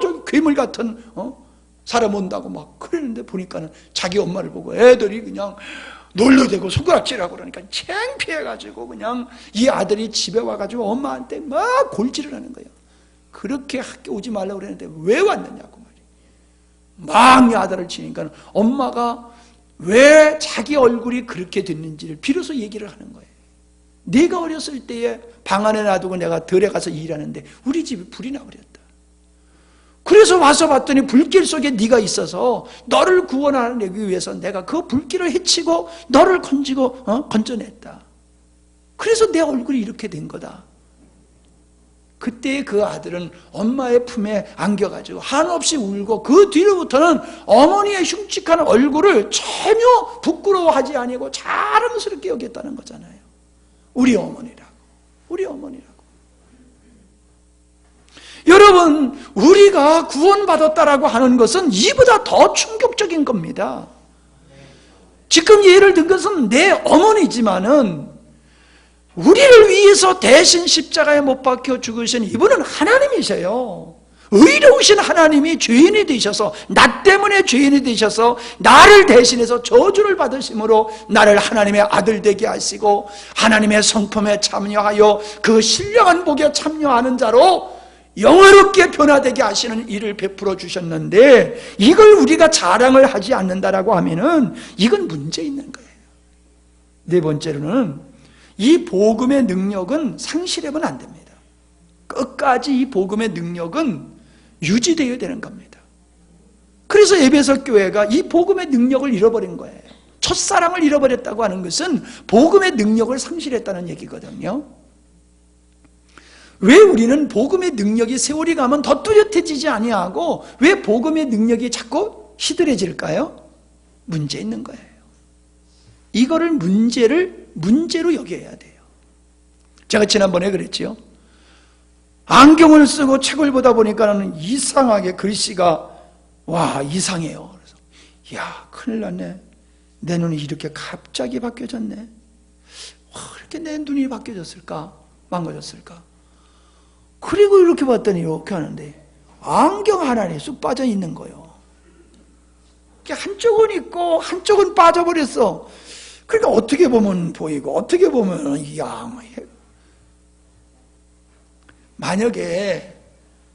저기 괴물 같은 사람 온다고 막 그러는데 보니까는 자기 엄마를 보고 애들이 그냥 놀려대고 손가락질하고 그러니까 창피해가지고 그냥 이 아들이 집에 와가지고 엄마한테 막 골질을 하는 거예요. 그렇게 학교 오지 말라고 그랬는데 왜 왔느냐고 말이에요. 막 이 아들을 치니까 엄마가 왜 자기 얼굴이 그렇게 됐는지를 비로소 얘기를 하는 거예요. 네가 어렸을 때에 방 안에 놔두고 내가 들에 가서 일하는데 우리 집에 불이 나버렸다. 그래서 와서 봤더니 불길 속에 네가 있어서 너를 구원하기 위해서 내가 그 불길을 해치고 너를 건져냈다. 그래서 내 얼굴이 이렇게 된 거다. 그때 그 아들은 엄마의 품에 안겨가지고 한없이 울고 그 뒤로부터는 어머니의 흉측한 얼굴을 전혀 부끄러워하지 아니고 자랑스럽게 여겼다는 거잖아요. 우리 어머니라고. 우리 어머니라고. 여러분, 우리가 구원받았다라고 하는 것은 이보다 더 충격적인 겁니다. 지금 예를 든 것은 내 어머니지만은 우리를 위해서 대신 십자가에 못 박혀 죽으신 이분은 하나님이세요. 의로우신 하나님이 죄인이 되셔서, 나 때문에 죄인이 되셔서 나를 대신해서 저주를 받으심으로 나를 하나님의 아들 되게 하시고 하나님의 성품에 참여하여 그 신령한 복에 참여하는 자로 영화롭게 변화되게 하시는 일을 베풀어 주셨는데 이걸 우리가 자랑을 하지 않는다라고 하면은 이건 문제 있는 거예요. 네 번째로는 이 복음의 능력은 상실하면 안 됩니다. 끝까지 이 복음의 능력은 유지되어야 되는 겁니다. 그래서 에베소 교회가 이 복음의 능력을 잃어버린 거예요. 첫사랑을 잃어버렸다고 하는 것은 복음의 능력을 상실했다는 얘기거든요. 왜 우리는 복음의 능력이 세월이 가면 더 뚜렷해지지 아니하고 왜 복음의 능력이 자꾸 시들해질까요? 문제 있는 거예요. 이거를 문제로 여겨야 돼요. 제가 지난번에 그랬죠. 안경을 쓰고 책을 보다 보니까는 이상하게 글씨가 이상해요. 그래서 큰일 났네. 내 눈이 이렇게 갑자기 바뀌어졌네. 이렇게 내 눈이 바뀌어졌을까? 망가졌을까? 그리고 이렇게 봤더니 이렇게 하는데 안경 하나에 쑥 빠져 있는 거예요. 한쪽은 있고 한쪽은 빠져버렸어. 그러니까 어떻게 보면 보이고 어떻게 보면 이야, 만약에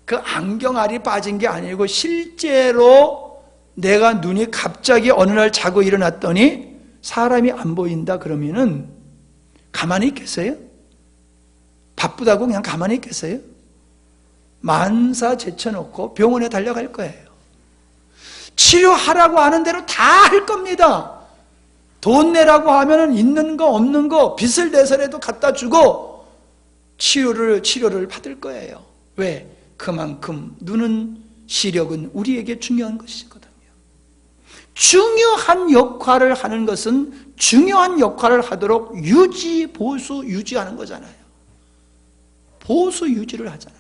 그 안경알이 빠진 게 아니고 실제로 내가 눈이 갑자기 어느 날 자고 일어났더니 사람이 안 보인다 그러면은 가만히 있겠어요? 바쁘다고 그냥 가만히 있겠어요? 만사 제쳐놓고 병원에 달려갈 거예요. 치료하라고 하는 대로 다 할 겁니다. 돈 내라고 하면은 있는 거 없는 거 빚을 내서라도 갖다 주고 치료를 받을 거예요. 왜? 그만큼 눈은 시력은 우리에게 중요한 것이거든요. 중요한 역할을 하는 것은 중요한 역할을 하도록 유지, 보수, 유지하는 거잖아요. 보수, 유지를 하잖아요.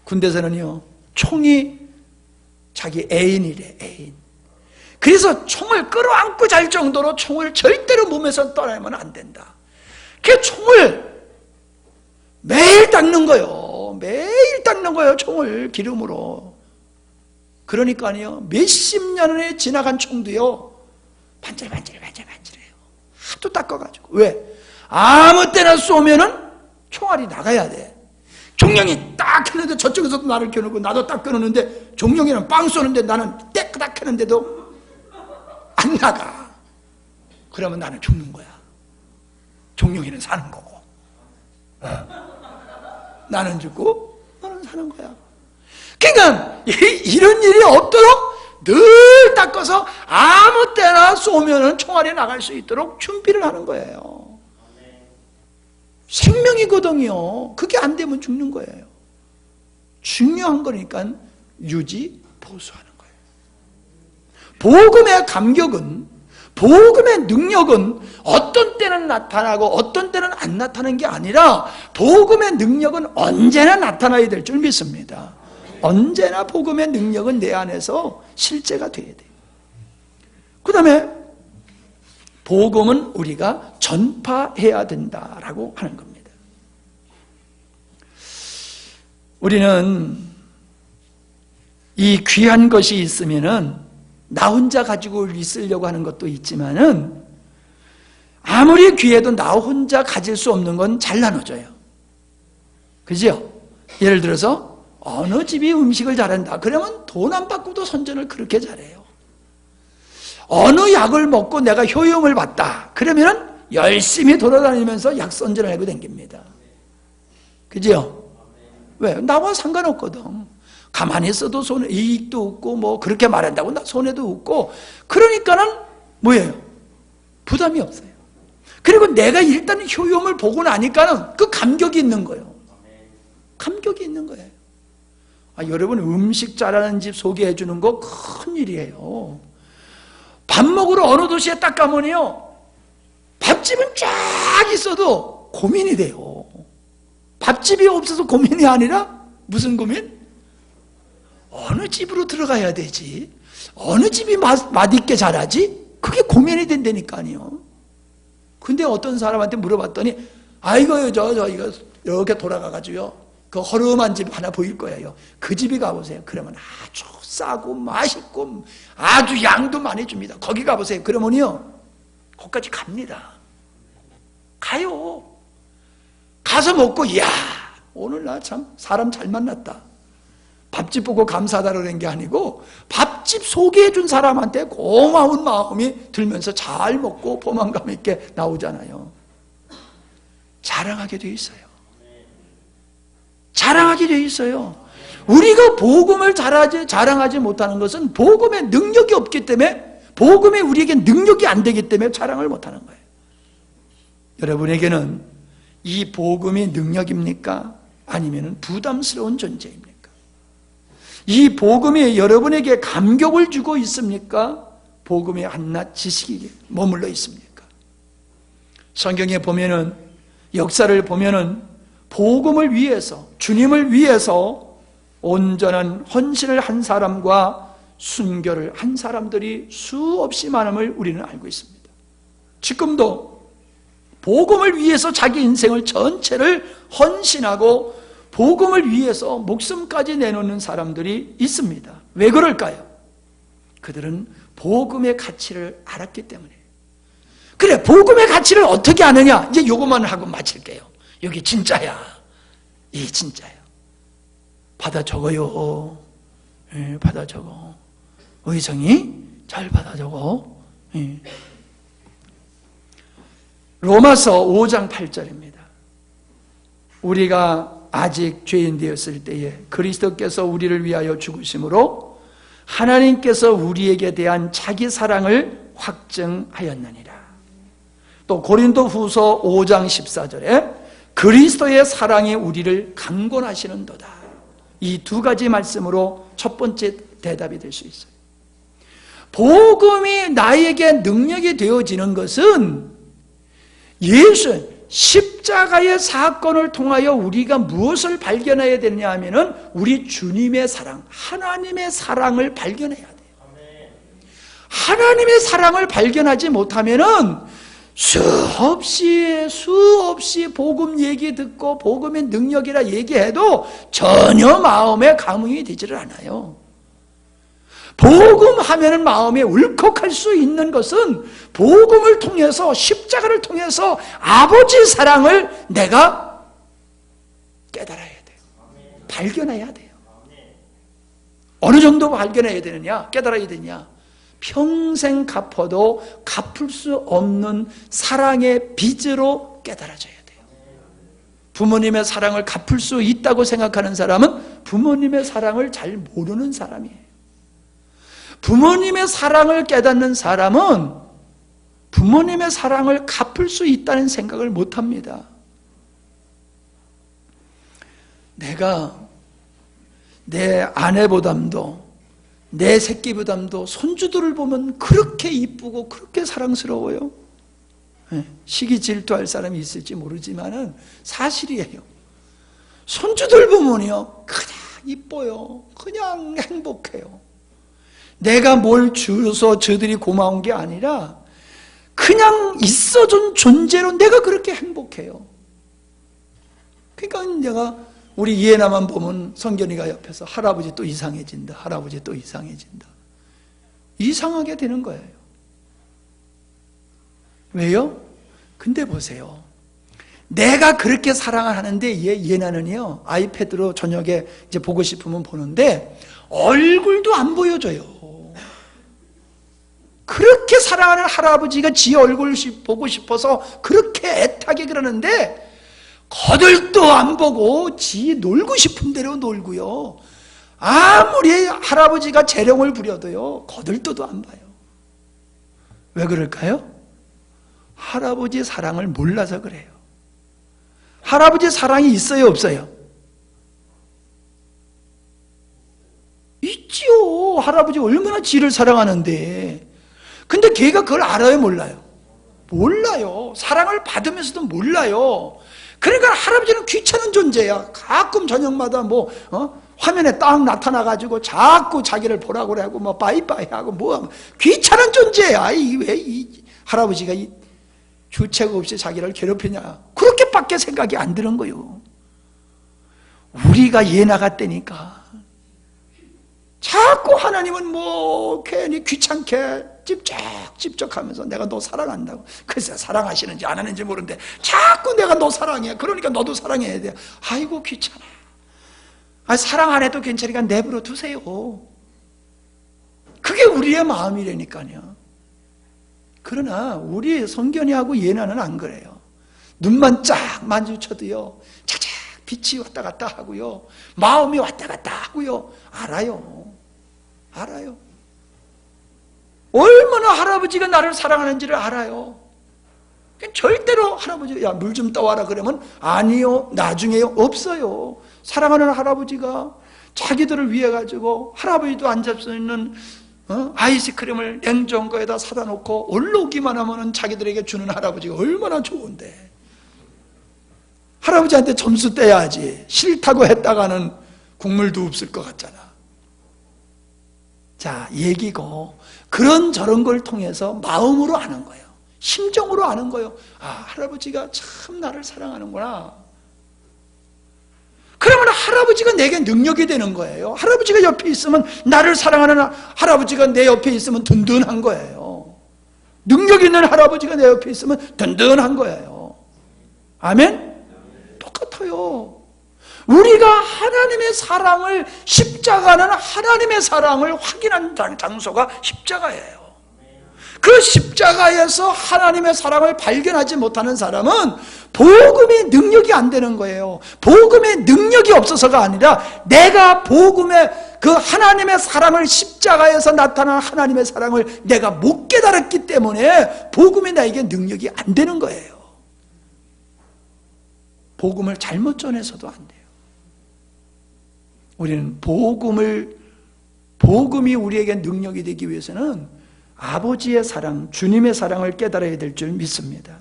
군대에서는요, 총이 자기 애인이래, 애인. 그래서 총을 끌어안고 잘 정도로 총을 절대로 몸에서 떠나면 안 된다. 그 총을 매일 닦는 거예요. 매일 닦는 거예요, 총을 기름으로. 그러니까요, 몇십 년에 지나간 총도요, 반질반질해요. 하도 닦아가지고. 왜? 아무 때나 쏘면은 총알이 나가야 돼. 종영이 딱 켜는데 저쪽에서도 나를 켜놓고 나도 딱 켜놓는데 종영이는 빵 쏘는데 나는 떼끄닥 켜는데도 안 나가. 그러면 나는 죽는 거야. 종영이는 사는 거고. 나는 죽고 너는 사는 거야. 그러니까 이런 일이 없도록 늘 닦아서 아무 때나 쏘면은 총알이 나갈 수 있도록 준비를 하는 거예요. 생명이거든요. 그게 안 되면 죽는 거예요. 중요한 거니까 유지, 보수하는 거예요. 복음의 감격은, 복음의 능력은 어떤 때는 나타나고 어떤 때는 안 나타나는 게 아니라 복음의 능력은 언제나 나타나야 될 줄 믿습니다. 언제나 복음의 능력은 내 안에서 실제가 돼야 돼요. 그 다음에 복음은 우리가 전파해야 된다라고 하는 겁니다. 우리는 이 귀한 것이 있으면은 나 혼자 가지고 있으려고 하는 것도 있지만은 아무리 귀해도 나 혼자 가질 수 없는 건 잘 나눠줘요. 그죠? 예를 들어서 어느 집이 음식을 잘한다. 그러면 돈 안 받고도 선전을 그렇게 잘해요. 어느 약을 먹고 내가 효용을 받다. 그러면은 열심히 돌아다니면서 약 선전을 하고 다닙니다. 그죠? 왜? 나와 상관없거든. 가만히 있어도 손에 이익도 없고 뭐 그렇게 말한다고 나 손해도 없고 그러니까는 뭐예요? 부담이 없어요. 그리고 내가 일단 효용을 보고 나니까는 그 감격이 있는 거예요. 감격이 있는 거예요. 여러분 음식 잘하는 집 소개해 주는 거 큰일이에요. 밥 먹으러 어느 도시에 딱 가면요, 밥집은 쫙 있어도 고민이 돼요. 밥집이 없어서 고민이 아니라 무슨 고민? 어느 집으로 들어가야 되지? 어느 집이 맛있게 잘하지? 그게 고민이 된다니까요. 근데 어떤 사람한테 물어봤더니 이거 이렇게 돌아가가지고요, 그 허름한 집 하나 보일 거예요. 그 집에 가보세요. 그러면 아주 싸고 맛있고 아주 양도 많이 줍니다. 거기 가보세요. 그러면요, 거기까지 갑니다. 가요. 가서 먹고, 이야, 오늘 나 참 사람 잘 만났다. 밥집 보고 감사하다 그러는 게 아니고 밥집 소개해 준 사람한테 고마운 마음이 들면서 잘 먹고 포만감 있게 나오잖아요. 자랑하게 돼 있어요. 자랑하게 돼 있어요. 우리가 복음을 자랑하지 못하는 것은 복음의 능력이 없기 때문에, 복음에 우리에게 능력이 안 되기 때문에 자랑을 못하는 거예요. 여러분에게는 이 복음이 능력입니까? 아니면 부담스러운 존재입니까? 이 복음이 여러분에게 감격을 주고 있습니까? 복음의 한낱 지식이 머물러 있습니까? 성경에 보면은, 역사를 보면은 복음을 위해서, 주님을 위해서 온전한 헌신을 한 사람과 순교를 한 사람들이 수없이 많음을 우리는 알고 있습니다. 지금도 복음을 위해서 자기 인생을 전체를 헌신하고 복음을 위해서 목숨까지 내놓는 사람들이 있습니다. 왜 그럴까요? 그들은 복음의 가치를 알았기 때문에. 그래, 복음의 가치를 어떻게 아느냐? 이제 요것만 하고 마칠게요. 여기 진짜야. 이 진짜야. 받아 적어요. 예, 받아 적어. 의성이 잘 받아 적어. 예. 로마서 5장 8절입니다. 우리가 아직 죄인 되었을 때에 그리스도께서 우리를 위하여 죽으심으로 하나님께서 우리에게 대한 자기 사랑을 확증하였느니라. 또 고린도 후서 5장 14절에 그리스도의 사랑이 우리를 강권하시는도다. 이 두 가지 말씀으로 첫 번째 대답이 될 수 있어요. 복음이 나에게 능력이 되어지는 것은 예수, 십자가의 사건을 통하여 우리가 무엇을 발견해야 되느냐 하면은 우리 주님의 사랑, 하나님의 사랑을 발견해야 돼요. 하나님의 사랑을 발견하지 못하면은 수없이 복음 얘기 듣고 복음의 능력이라 얘기해도 전혀 마음에 감흥이 되지를 않아요. 복음하면은 마음에 울컥할 수 있는 것은 복음을 통해서, 십자가를 통해서 아버지 사랑을 내가 깨달아야 돼요. 발견해야 돼요. 어느 정도 발견해야 되느냐, 깨달아야 되느냐? 평생 갚아도 갚을 수 없는 사랑의 빚으로 깨달아져야 돼요. 부모님의 사랑을 갚을 수 있다고 생각하는 사람은 부모님의 사랑을 잘 모르는 사람이에요. 부모님의 사랑을 깨닫는 사람은 부모님의 사랑을 갚을 수 있다는 생각을 못합니다. 내가 내 아내보담도 내 새끼보담도 손주들을 보면 그렇게 이쁘고 그렇게 사랑스러워요. 시기 질투할 사람이 있을지 모르지만 사실이에요. 손주들 보면요 그냥 이뻐요. 그냥 행복해요. 내가 뭘 주어서 저들이 고마운 게 아니라 그냥 있어준 존재로 내가 그렇게 행복해요. 그러니까 내가 우리 이해나만 보면 성견이가 옆에서 할아버지 또 이상해진다. 할아버지 또 이상해진다. 이상하게 되는 거예요. 왜요? 근데 보세요. 내가 그렇게 사랑을 하는데 이해나는요 아이패드로 저녁에 이제 보고 싶으면 보는데 얼굴도 안 보여줘요. 그렇게 사랑하는 할아버지가 지 얼굴 보고 싶어서 그렇게 애타게 그러는데 거들도 안 보고 지 놀고 싶은 대로 놀고요. 아무리 할아버지가 재롱을 부려도요 거들떠도 안 봐요. 왜 그럴까요? 할아버지 사랑을 몰라서 그래요. 할아버지 사랑이 있어요, 없어요? 있지요. 할아버지 얼마나 지를 사랑하는데. 근데 걔가 그걸 알아요, 몰라요? 몰라요. 사랑을 받으면서도 몰라요. 그러니까 할아버지는 귀찮은 존재야. 가끔 저녁마다 화면에 딱 나타나가지고 자꾸 자기를 보라고 그래 하고 빠이빠이 하고 귀찮은 존재야. 왜 이 할아버지가 이 주책 없이 자기를 괴롭히냐. 그렇게밖에 생각이 안 드는 거예요. 우리가 얘 나갔다니까. 자꾸 하나님은 괜히 귀찮게 찝쩍하면서 내가 너 사랑한다고. 글쎄 사랑하시는지 안 하는지 모르는데 자꾸 내가 너 사랑해. 그러니까 너도 사랑해야 돼. 아이고 귀찮아. 사랑 안 해도 괜찮으니까 내버려 두세요. 그게 우리의 마음이라니까요. 그러나 우리 성견이하고 예나는 안 그래요. 눈만 쫙 마주쳐도요 착착 빛이 왔다 갔다 하고요 마음이 왔다 갔다 하고요 알아요. 얼마나 할아버지가 나를 사랑하는지를 알아요. 절대로 할아버지 야 물 좀 떠와라 그러면 아니요 나중에요 없어요. 사랑하는 할아버지가 자기들을 위해 가지고 할아버지도 안 잡을 수 있는 아이스크림을 냉장고에다 사다 놓고 올라오기만 하면 자기들에게 주는 할아버지가 얼마나 좋은데. 할아버지한테 점수 떼야지. 싫다고 했다가는 국물도 없을 것 같잖아. 자, 얘기고 그런 저런 걸 통해서 마음으로 아는 거예요. 심정으로 아는 거예요. 할아버지가 참 나를 사랑하는구나. 그러면 할아버지가 내게 능력이 되는 거예요. 할아버지가 옆에 있으면, 나를 사랑하는 할아버지가 내 옆에 있으면 든든한 거예요. 능력 있는 할아버지가 내 옆에 있으면 든든한 거예요. 아멘? 똑같아요. 우리가 하나님의 사랑을, 십자가는 하나님의 사랑을 확인한 장소가 십자가예요. 그 십자가에서 하나님의 사랑을 발견하지 못하는 사람은 복음의 능력이 안 되는 거예요. 복음의 능력이 없어서가 아니라 내가 복음의 그 하나님의 사랑을, 십자가에서 나타난 하나님의 사랑을 내가 못 깨달았기 때문에 복음이 나에게 능력이 안 되는 거예요. 복음을 잘못 전해서도 안 돼요. 우리는 복음이 우리에게 능력이 되기 위해서는 아버지의 사랑, 주님의 사랑을 깨달아야 될 줄 믿습니다.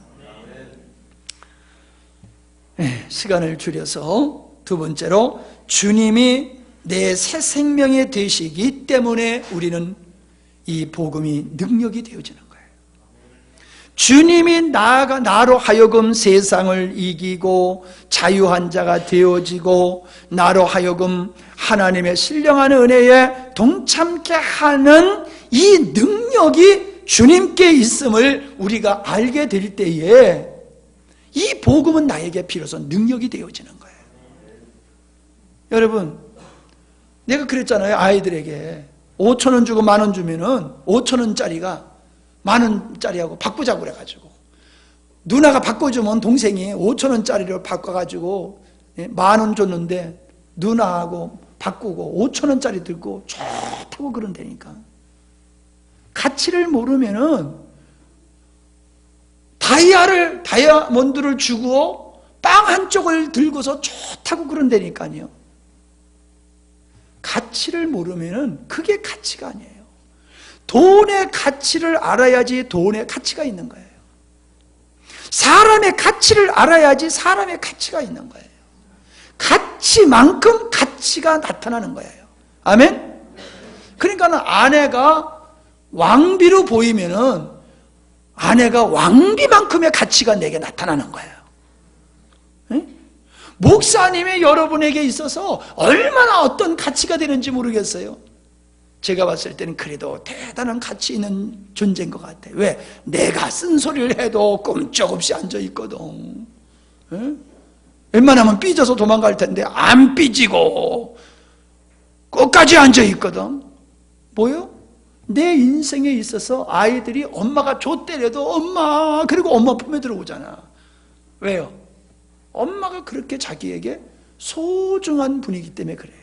시간을 줄여서 두 번째로, 주님이 내 새 생명이 되시기 때문에 우리는 이 복음이 능력이 되어지는 거예요. 주님이 나로 하여금 세상을 이기고 자유한 자가 되어지고 나로 하여금 하나님의 신령한 은혜에 동참케 하는 이 능력이 주님께 있음을 우리가 알게 될 때에 이 복음은 나에게 비로소 능력이 되어지는 거예요. 여러분, 내가 그랬잖아요. 아이들에게 5,000원 주고 10,000원 주면은 5,000원짜리가 10,000원짜리하고 바꾸자고 그래가지고, 누나가 바꿔주면 동생이 5,000원짜리를 바꿔가지고 10,000원 줬는데 누나하고 바꾸고 5,000원짜리 들고 좋다고 그런다니까. 가치를 모르면은 다이아몬드를 주고 빵 한쪽을 들고서 좋다고 그런다니까요. 가치를 모르면은 그게 가치가 아니에요. 돈의 가치를 알아야지 돈의 가치가 있는 거예요. 사람의 가치를 알아야지 사람의 가치가 있는 거예요. 가치만큼 가치가 나타나는 거예요. 아멘? 그러니까 아내가 왕비로 보이면은 아내가 왕비만큼의 가치가 내게 나타나는 거예요. 네? 목사님이 여러분에게 있어서 얼마나 어떤 가치가 되는지 모르겠어요. 제가 봤을 때는 그래도 대단한 가치 있는 존재인 것 같아요. 왜? 내가 쓴소리를 해도 꼼짝없이 앉아있거든. 네? 웬만하면 삐져서 도망갈 텐데 안 삐지고 끝까지 앉아있거든. 뭐요? 내 인생에 있어서 아이들이 엄마가 줘 때려도 엄마, 그리고 엄마 품에 들어오잖아. 왜요? 엄마가 그렇게 자기에게 소중한 분이기 때문에 그래요.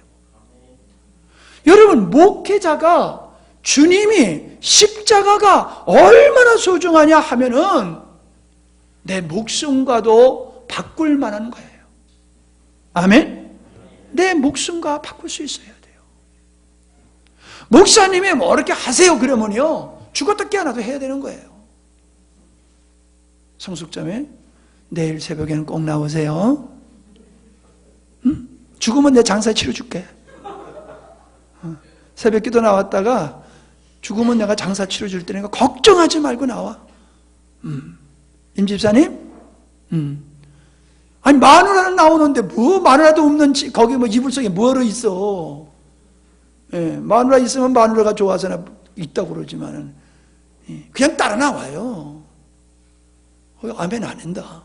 여러분, 목회자가, 주님이, 십자가가 얼마나 소중하냐 하면은 내 목숨과도 바꿀 만한 거예요. 아멘? 내 목숨과 바꿀 수 있어야 돼요. 목사님이 뭐 이렇게 하세요 그러면요, 죽었다 깨어나도 해야 되는 거예요. 성숙자매, 내일 새벽에는 꼭 나오세요. 응? 죽으면 내 장사 치러줄게. 새벽 기도 나왔다가 죽으면 내가 장사 치러줄 테니까 걱정하지 말고 나와. 임 집사님? 아니 마누라는 나오는데 뭐 마누라도 없는 거기 뭐 이불 속에 뭐로 있어. 예, 마누라 있으면 마누라가 좋아서나 있다고 그러지만은 그냥 따라 나와요. 아멘 안 한다.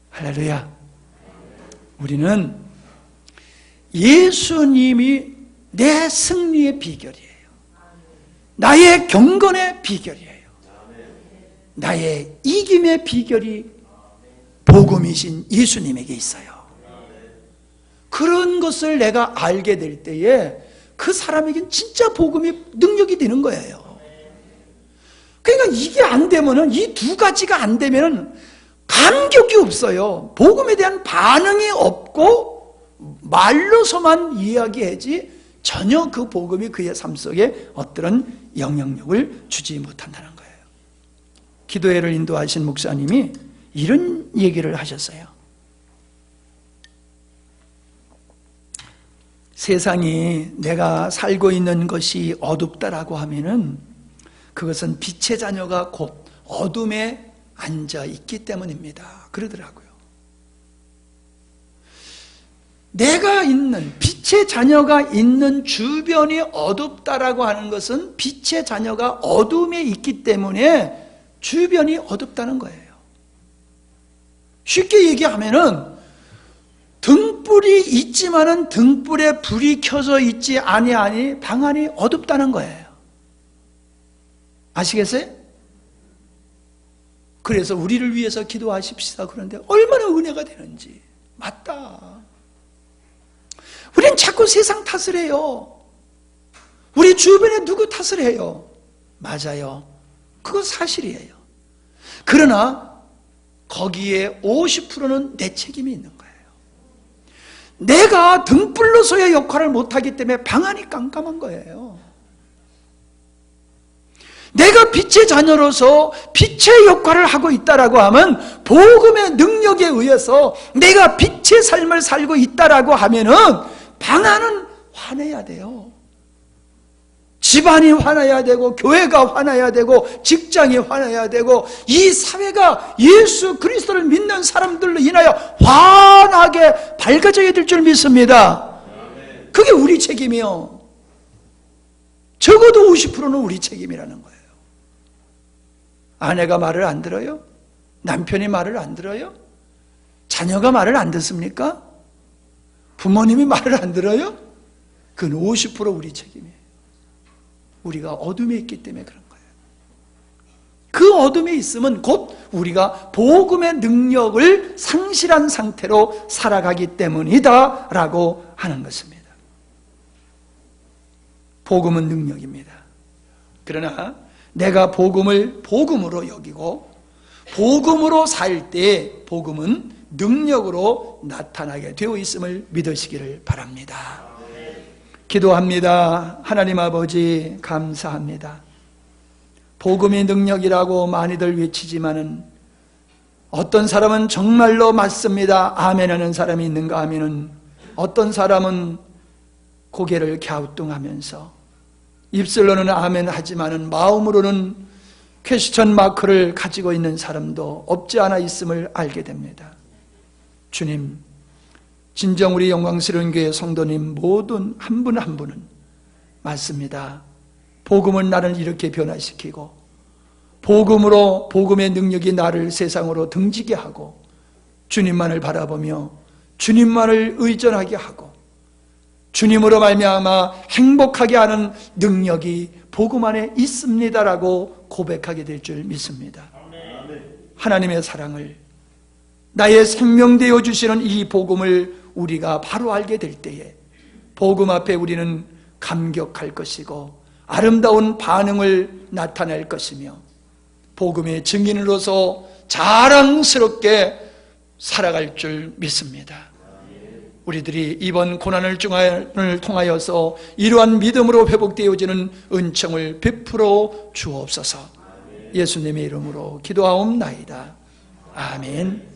할렐루야. 우리는 예수님이 내 승리의 비결이에요. 나의 경건의 비결이에요. 나의 이김의 비결이 복음이신 예수님에게 있어요. 그런 것을 내가 알게 될 때에 그 사람에겐 진짜 복음이 능력이 되는 거예요. 그러니까 이게 안 되면은, 이 두 가지가 안 되면은 감격이 없어요. 복음에 대한 반응이 없고 말로서만 이야기하지 전혀 그 복음이 그의 삶 속에 어떤 영향력을 주지 못한다는 거예요. 기도회를 인도하신 목사님이 이런 얘기를 하셨어요. 세상이 내가 살고 있는 것이 어둡다라고 하면은 그것은 빛의 자녀가 곧 어둠의 앉아 있기 때문입니다. 그러더라고요. 내가 있는, 빛의 자녀가 있는 주변이 어둡다라고 하는 것은 빛의 자녀가 어둠에 있기 때문에 주변이 어둡다는 거예요. 쉽게 얘기하면은 등불이 있지만은 등불에 불이 켜져 있지 아니하니 방 안이 어둡다는 거예요. 아시겠어요? 그래서 우리를 위해서 기도하십시다 그런데 얼마나 은혜가 되는지. 맞다. 우린 자꾸 세상 탓을 해요. 우리 주변에 누구 탓을 해요. 맞아요. 그건 사실이에요. 그러나 거기에 50%는 내 책임이 있는 거예요. 내가 등불로서의 역할을 못하기 때문에 방 안이 깜깜한 거예요. 내가 빛의 자녀로서 빛의 역할을 하고 있다라고 하면 복음의 능력에 의해서 내가 빛의 삶을 살고 있다라고 하면은 방 안은 환해야 돼요. 집안이 환해야 되고 교회가 환해야 되고 직장이 환해야 되고 이 사회가 예수 그리스도를 믿는 사람들로 인하여 환하게 밝아져야 될 줄 믿습니다. 그게 우리 책임이요. 적어도 50%는 우리 책임이라는 거예요. 아내가 말을 안 들어요? 남편이 말을 안 들어요? 자녀가 말을 안 듣습니까? 부모님이 말을 안 들어요? 그건 50% 우리 책임이에요. 우리가 어둠에 있기 때문에 그런 거예요. 그 어둠에 있으면 곧 우리가 복음의 능력을 상실한 상태로 살아가기 때문이다 라고 하는 것입니다. 복음은 능력입니다. 그러나 내가 복음을 복음으로 여기고 복음으로 살 때 복음은 능력으로 나타나게 되어 있음을 믿으시기를 바랍니다. 기도합니다. 하나님 아버지 감사합니다. 복음의 능력이라고 많이들 외치지만은 어떤 사람은 정말로 맞습니다. 아멘 하는 사람이 있는가 하면은 어떤 사람은 고개를 갸우뚱하면서 입술로는 아멘 하지만은 마음으로는 퀘스천 마크를 가지고 있는 사람도 없지 않아 있음을 알게 됩니다. 주님, 진정 우리 영광스러운 교회 성도님 모든 한 분 한 분은 맞습니다. 복음은 나를 이렇게 변화시키고 복음으로 복음의 능력이 나를 세상으로 등지게 하고 주님만을 바라보며 주님만을 의존하게 하고 주님으로 말미암아 행복하게 하는 능력이 복음 안에 있습니다라고 고백하게 될 줄 믿습니다. 하나님의 사랑을 나의 생명 되어 주시는 이 복음을 우리가 바로 알게 될 때에 복음 앞에 우리는 감격할 것이고 아름다운 반응을 나타낼 것이며 복음의 증인으로서 자랑스럽게 살아갈 줄 믿습니다. 우리들이 이번 고난을 통하여서 이러한 믿음으로 회복되어지는 은총을 베풀어 주옵소서. 예수님의 이름으로 기도하옵나이다. 아멘.